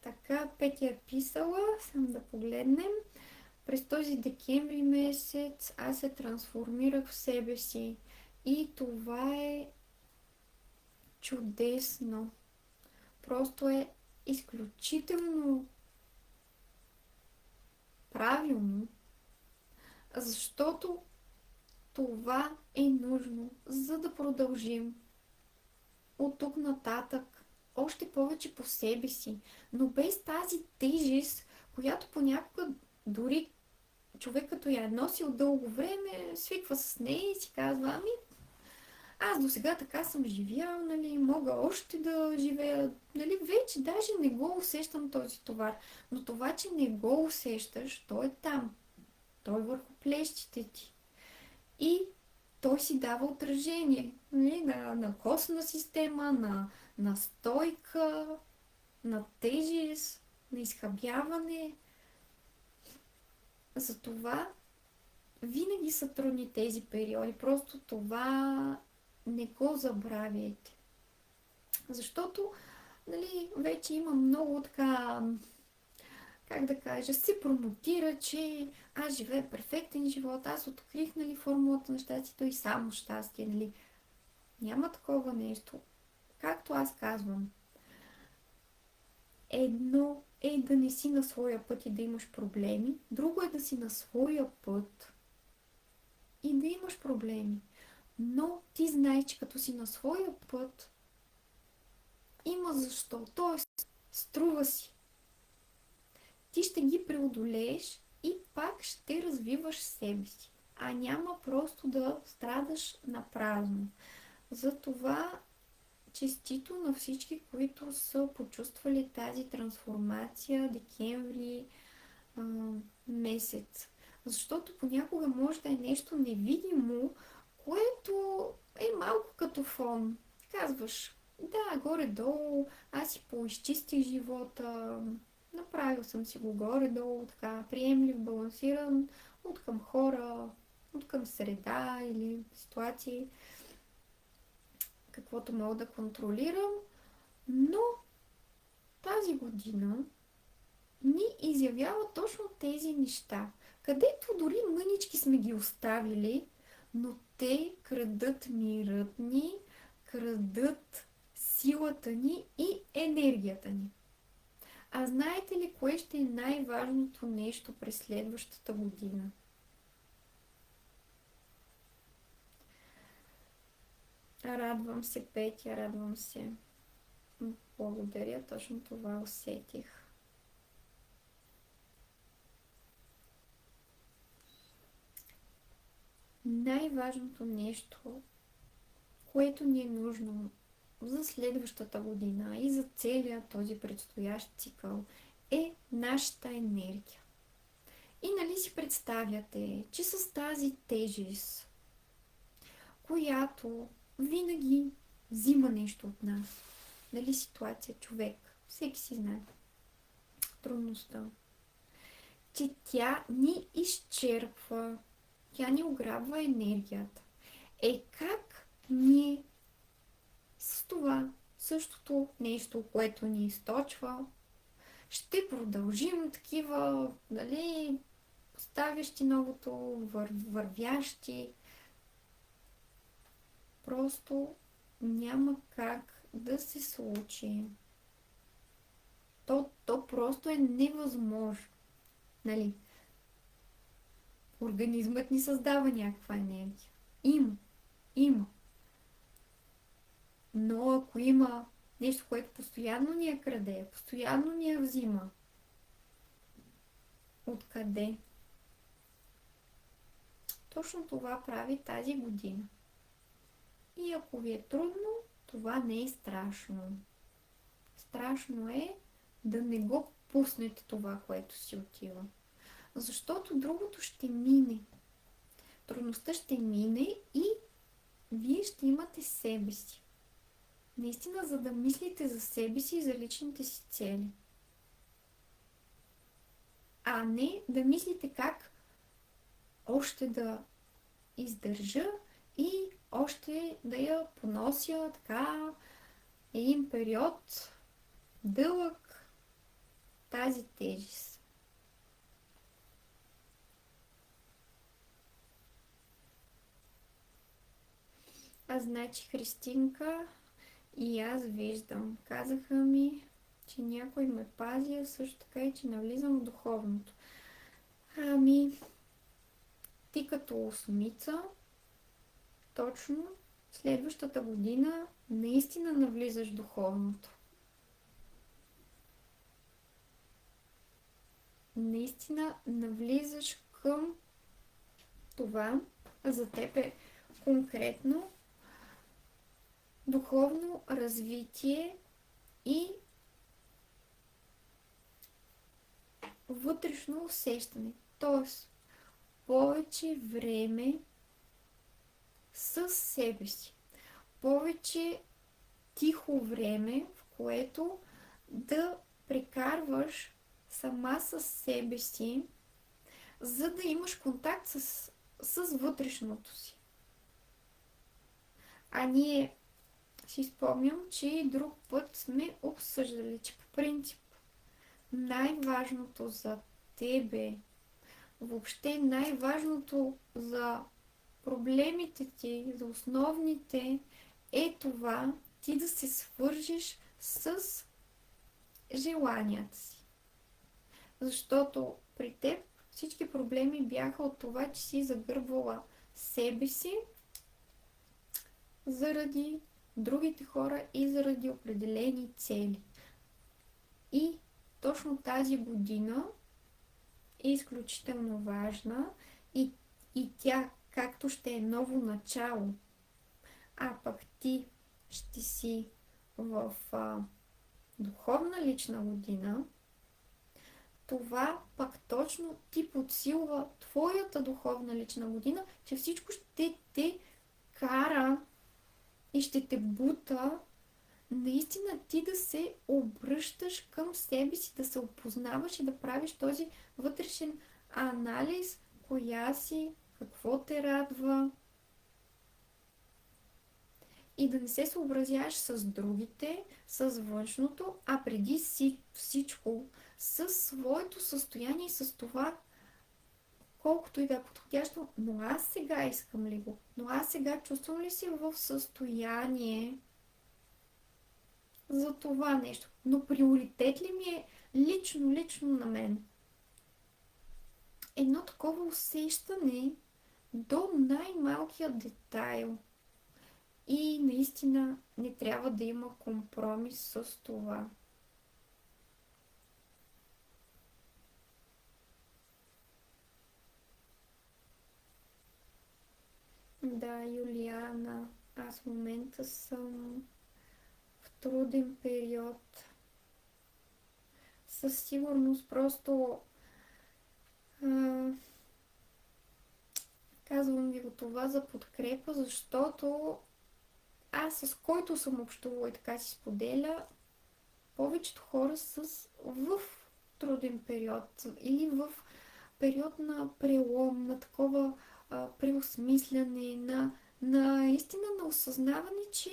Така, Петя е писала. Само да погледнем. През този декември месец аз се трансформирах в себе си. И това е чудесно. Просто е изключително правилно, защото това е нужно, за да продължим от тук нататък още повече по себе си. Но без тази тежест, която понякога дори човек като я е носил дълго време, свиква с нея и си казва, ами аз до сега така съм живял, нали, мога още да живея, нали, вече даже не го усещам този товар. Но това, че не го усещаш, той е там. Той е върху плещите ти. И той си дава отражение, нали, на костна система, на стойка, на тежест, на изхабяване. Затова винаги са трудни тези периоди. Просто това не го забравяйте. Защото, нали, вече има много така, как да кажа, се промотира, че аз живея перфектен живот, аз открих, нали, формулата на щастието и само щастие, нали. Няма такова нещо. Както аз казвам, едно е да не си на своя път и да имаш проблеми, друго е да си на своя път и да имаш проблеми. Но ти знаеш, че като си на своя път, има защо. Тоест, струва си. Ти ще ги преодолееш и пак ще развиваш себе си. А няма просто да страдаш на празно. Затова честито на всички, които са почувствали тази трансформация декември месец. Защото понякога може да е нещо невидимо, което е малко като фон. Казваш, да, горе-долу, аз си поизчистих живота, направил съм си го горе-долу, така, приемлив, балансиран, от към хора, от към среда или ситуации, каквото мога да контролирам, но тази година ни изявява точно тези неща, където дори мънички сме ги оставили, но те крадат мирът ни, крадат силата ни и енергията ни. А знаете ли кое ще е най-важното нещо през следващата година? Радвам се, Петя, радвам се. Благодаря, точно това усетих. Най-важното нещо, което ни е нужно за следващата година и за целия този предстоящ цикъл е нашата енергия. И нали си представяте, че с тази тежест, която винаги взима нещо от нас, нали ситуация, човек, всеки си знае трудността, че тя ни изчерпва, тя ни ограбва енергията. Как ние с това същото нещо, което ни източва, ще продължим такива, нали, поставящи новото, вървящи. Просто няма как да се случи. То просто е невъзможно. Нали? Организмът ни създава някаква енергия. Има. Но ако има нещо, което постоянно ни я краде, постоянно ни я взима, откъде? Точно това прави тази година. И ако ви е трудно, това не е страшно. Страшно е да не го пуснете това, което си отива. Защото другото ще мине. Трудността ще мине и вие ще имате себе си. Наистина, за да мислите за себе си и за личните си цели. А не да мислите как още да издържа и още да я понося така един период дълъг тази тежест. Значи, Христинка, и аз виждам. Казаха ми, че някой ме пази, а също така и че навлизам в духовното. Ти като осмица, точно следващата година наистина навлизаш в духовното. Наистина навлизаш към това, за теб е конкретно духовно развитие и вътрешно усещане. Тоест, повече време със себе си. Повече тихо време, в което да прекарваш сама със себе си, за да имаш контакт с вътрешното си. Ние си спомням, че и друг път сме обсъждали, че по принцип най-важното за тебе, въобще най-важното за проблемите ти, за основните, е това ти да се свържеш с желанията си. Защото при теб всички проблеми бяха от това, че си загърбвала себе си заради другите хора и заради определени цели. И точно тази година е изключително важна и тя, както ще е ново начало, а пък ти ще си в духовна лична година, това пък точно ти подсилва твоята духовна лична година, че всичко ще те кара и ще те бута наистина ти да се обръщаш към себе си, да се опознаваш и да правиш този вътрешен анализ, коя си, какво те радва и да не се съобразяваш с другите, с външното, а преди всичко с своето състояние и с това, колкото и да е подходящо, но аз сега искам ли го? Но аз сега чувствам ли се в състояние за това нещо? Но приоритет ли ми е лично на мен? Едно такова усещане до най-малкия детайл. И наистина не трябва да има компромис с това. Да, Юлиана, аз в момента съм труден период. Със сигурност просто а, казвам ви го това за подкрепа, защото аз с който съм общувала и така си споделя, повечето хора в труден период или в период на прелом, на такова преосмисляне, наистина на осъзнаване, че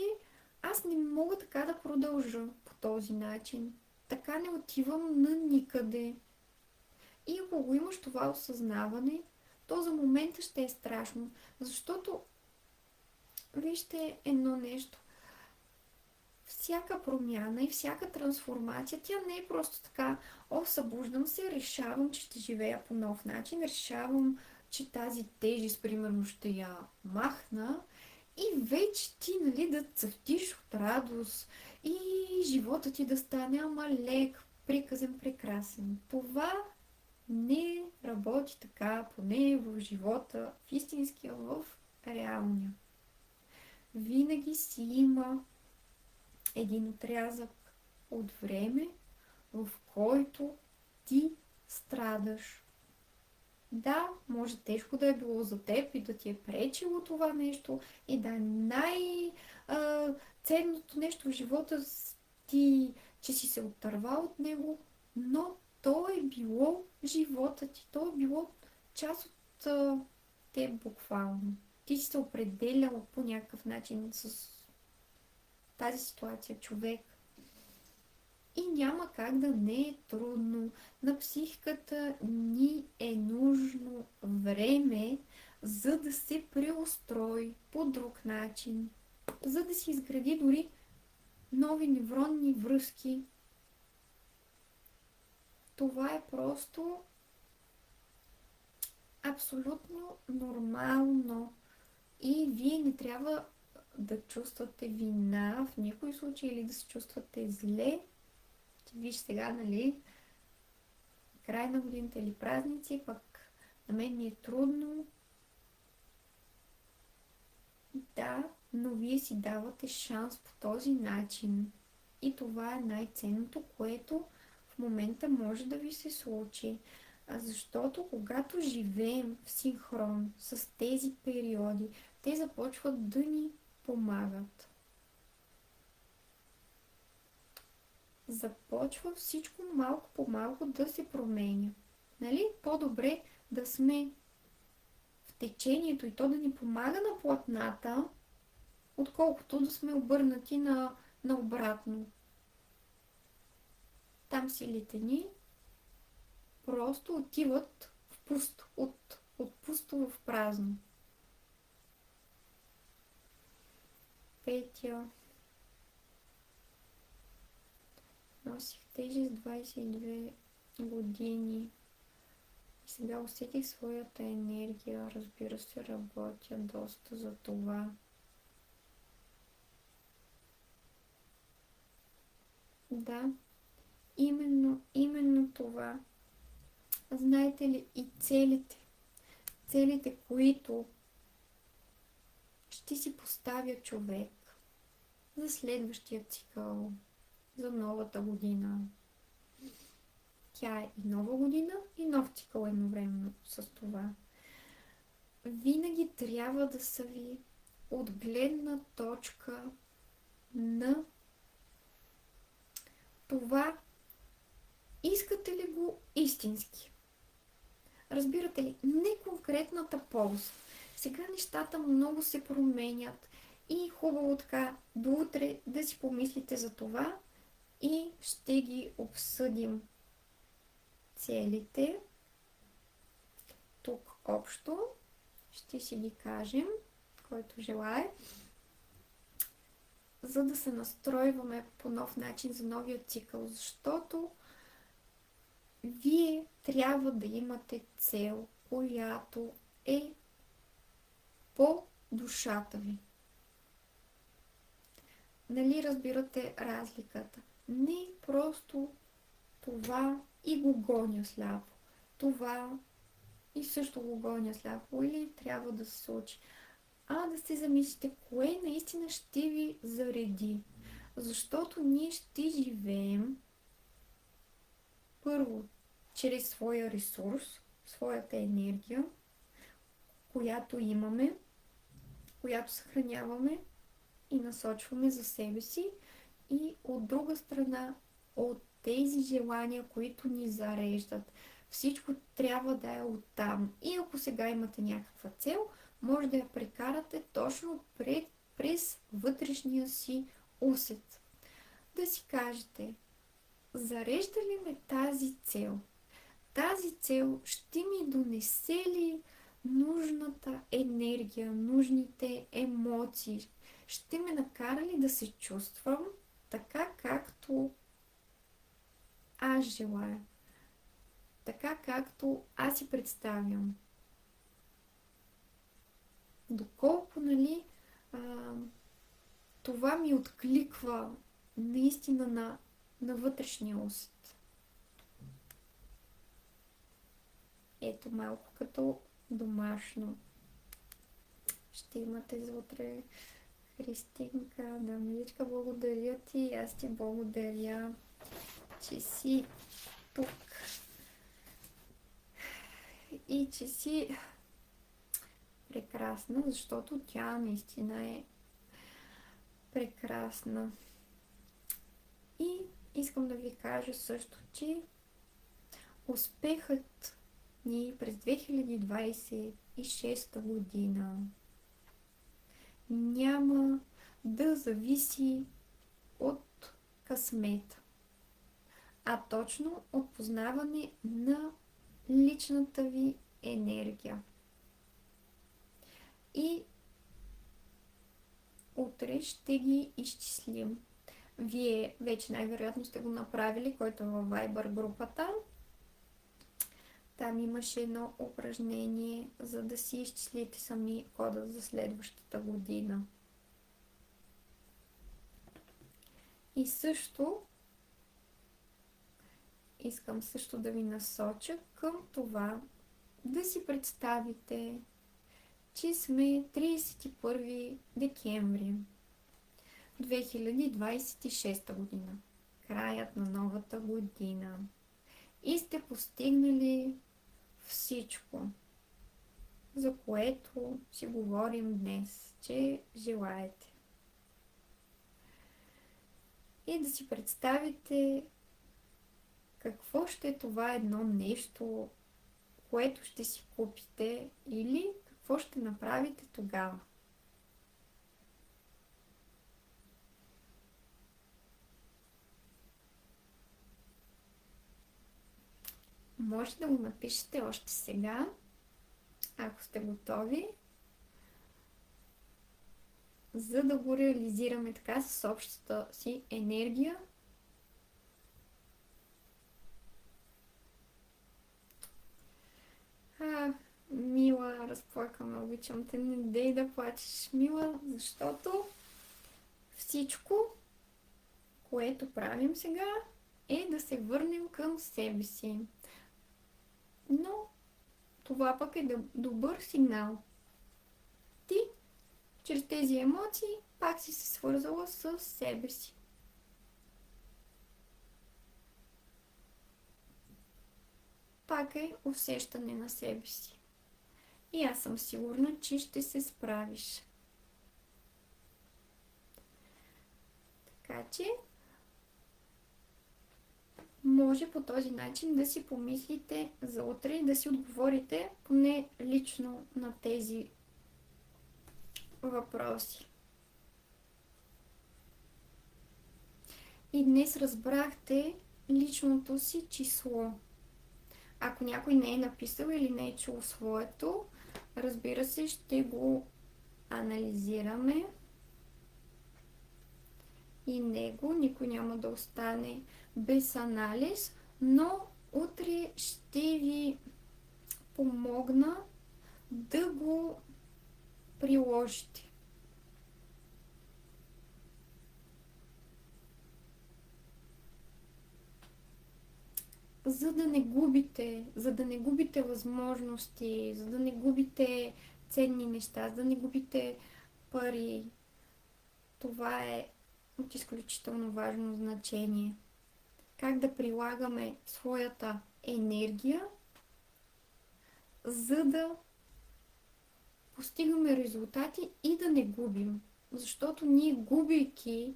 аз не мога така да продължа по този начин. Така не отивам на никъде. И ако го имаш това осъзнаване, то за момента ще е страшно. Защото, вижте едно нещо. Всяка промяна и всяка трансформация, тя не е просто така, събуждам се, решавам, че ще живея по нов начин, решавам, че тази тежест, примерно, ще я махна и вече ти, нали, да цъфтиш от радост и живота ти да стане лек, приказен, прекрасен. Това не работи така, поне в живота, в истинския, в реалния. Винаги си има един отрязък от време, в който ти страдаш. Да, може тежко да е било за теб и да ти е пречило това нещо и да е най-ценното нещо в живота ти, че си се отървал от него, но то е било живота ти, то е било част от теб буквално. Ти си се определял по някакъв начин с тази ситуация човек. И няма как да не е трудно. На психиката ни е нужно време, за да се преустрои по друг начин, за да се изгради дори нови невронни връзки. Това е просто абсолютно нормално. И вие не трябва да чувствате вина в никой случай или да се чувствате зле. Виж сега, нали, край на годината или празници, пък на мен ми е трудно. Да, но вие си давате шанс по този начин. И това е най-ценното, което в момента може да ви се случи. Защото когато живеем в синхрон с тези периоди, те започват да ни помагат. Започва всичко малко по малко да се променя. Нали? По-добре да сме в течението и то да ни помага на платната, отколкото да сме обърнати на обратно. Там силите ни просто отиват в пусто, от пусто в празно. Петя. Носих тежест 22 години. И сега усетих своята енергия. Разбира се, работя доста за това. Да, именно това. Знаете ли, и целите, които ще си поставя човек за следващия цикъл, за новата година. Тя е и нова година, и нов цикъл едновременно с това. Винаги трябва да са ви от гледна точка на това, искате ли го истински. Разбирате ли? Не конкретната полза. Сега нещата много се променят и хубаво така до утре да си помислите за това и ще ги обсъдим целите. Тук общо ще си ги кажем, който желае, за да се настройваме по нов начин за новия цикъл, защото вие трябва да имате цел, която е по душата ви. Нали разбирате разликата? Не просто това и го гоня сляпо. Това и също го гоня сляпо или трябва да се случи. А да се замислите, кое наистина ще ви зареди. Защото ние ще живеем първо чрез своя ресурс, своята енергия, която имаме, която съхраняваме и насочваме за себе си, и от друга страна от тези желания, които ни зареждат. Всичко трябва да е оттам. И ако сега имате някаква цел, може да я прекарате точно през вътрешния си усет. Да си кажете, зарежда ли ме тази цел? Тази цел ще ми донесе ли нужната енергия, нужните емоции? Ще ме накара ли да се чувствам така, както аз желая? Така, както аз си представям? Доколко, нали, това ми откликва наистина на вътрешния усет? Ето, малко като домашно. Ще имате за утре. Христинка, да, миличка, благодаря ти. Аз ти благодаря, че си тук. И че си прекрасна, защото тя наистина е прекрасна. И искам да ви кажа също, че успехът ни през 2026 година няма да зависи от късмета, а точно от познаване на личната ви енергия. И утре ще ги изчислим. Вие вече най-вероятно сте го направили, който е във Viber групата. Там имаше едно упражнение, за да си изчислите сами кода за следващата година. И също искам също да ви насоча към това да си представите, че сме 31 декември 2026 година. Краят на новата година. И сте постигнали всичко, за което си говорим днес, че желаете. И да си представите какво ще е това едно нещо, което ще си купите, или какво ще направите тогава. Може да го напишете още сега, ако сте готови, за да го реализираме така с общата си енергия. Мила, разплакаме, обичам те, не дей да плачеш, Мила, защото всичко, което правим сега, е да се върнем към себе си. Но това пък е добър сигнал. Ти, чрез тези емоции, пак си се свързала с себе си. Пак е усещане на себе си. И аз съм сигурна, че ще се справиш. Така че може по този начин да си помислите за утре и да си отговорите поне лично на тези въпроси. И днес разбрахте личното си число. Ако някой не е написал или не е чул своето, разбира се, ще го анализираме. И него никой няма да остане без анализ, но утре ще ви помогна да го приложите. За да не губите възможности, за да не губите ценни неща, за да не губите пари. Това е от изключително важно значение. Как да прилагаме своята енергия, за да постигаме резултати и да не губим. Защото ние, губейки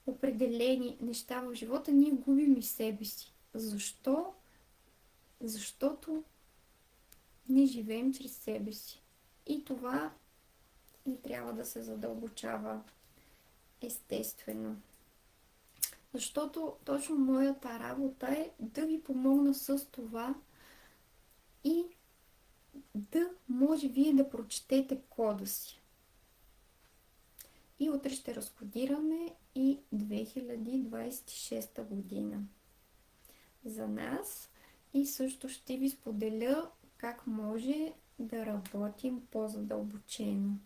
определени неща в живота, ние губим и себе си. Защо? Защото не живеем чрез себе си. И това не трябва да се задълбочава естествено. Защото точно моята работа е да ви помогна с това и да може вие да прочетете кода си. И утре ще разкодираме и 2026 година за нас. И също ще ви споделя как може да работим по-задълбочено.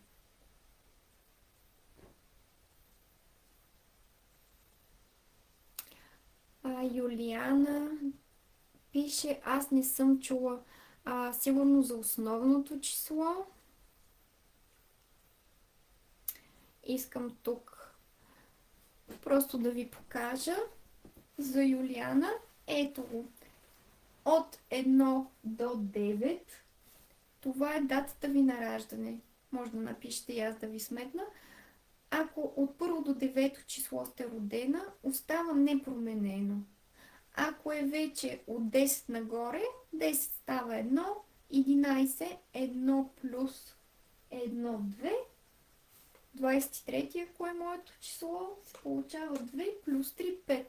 Юлиана пише, аз не съм чула сигурно за основното число. Искам тук просто да ви покажа за Юлиана. Ето го. От 1 до 9. Това е датата ви на раждане. Може да напишете и аз да ви сметна. Ако от 1 до 9 число сте родена, остава непроменено. Ако е вече от 10 нагоре, 10 става 1, 11, 1 плюс 1, 2. 23, ако е моето число, се получава 2 плюс 3, 5.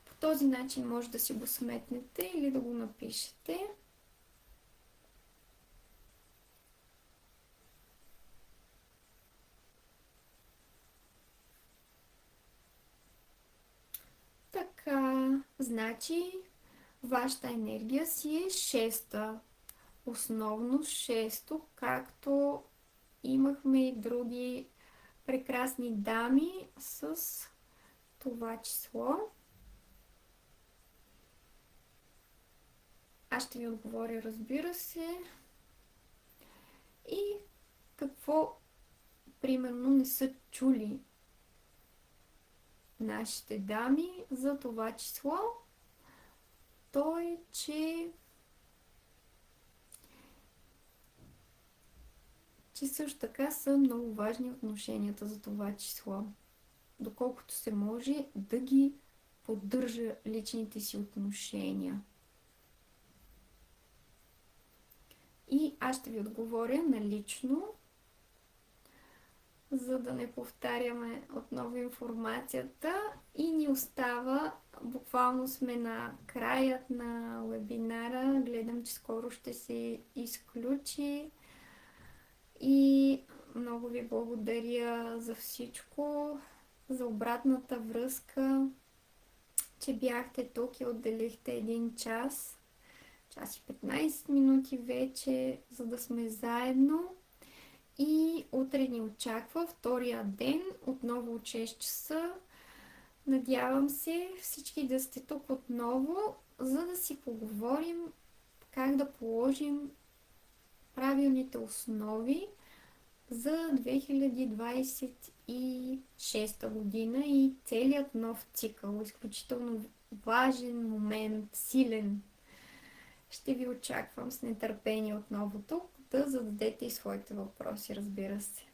По този начин може да си го сметнете или да го напишете. Така, значи вашата енергия си е 6-та. Основно 6-то, както имахме и други прекрасни дами с това число. Аз ще ви отговоря, разбира се. И какво, примерно, не са чули нашите дами за това число, то е, че също така са много важни отношенията за това число. Доколкото се може да ги поддържа личните си отношения. И аз ще ви отговоря налично, за да не повтаряме отново информацията. И ни остава, буквално сме на краят на вебинара. Гледам, че скоро ще се изключи. И много ви благодаря за всичко, за обратната връзка, че бяхте тук и отделихте 1 час. Час и 15 минути вече, за да сме заедно. И утре ни очаква втория ден, отново от 6 часа. Надявам се всички да сте тук отново, за да си поговорим как да положим правилните основи за 2026 година и целият нов цикъл. Изключително важен момент, силен. Ще ви очаквам с нетърпение отново тук да зададете и своите въпроси, разбира се.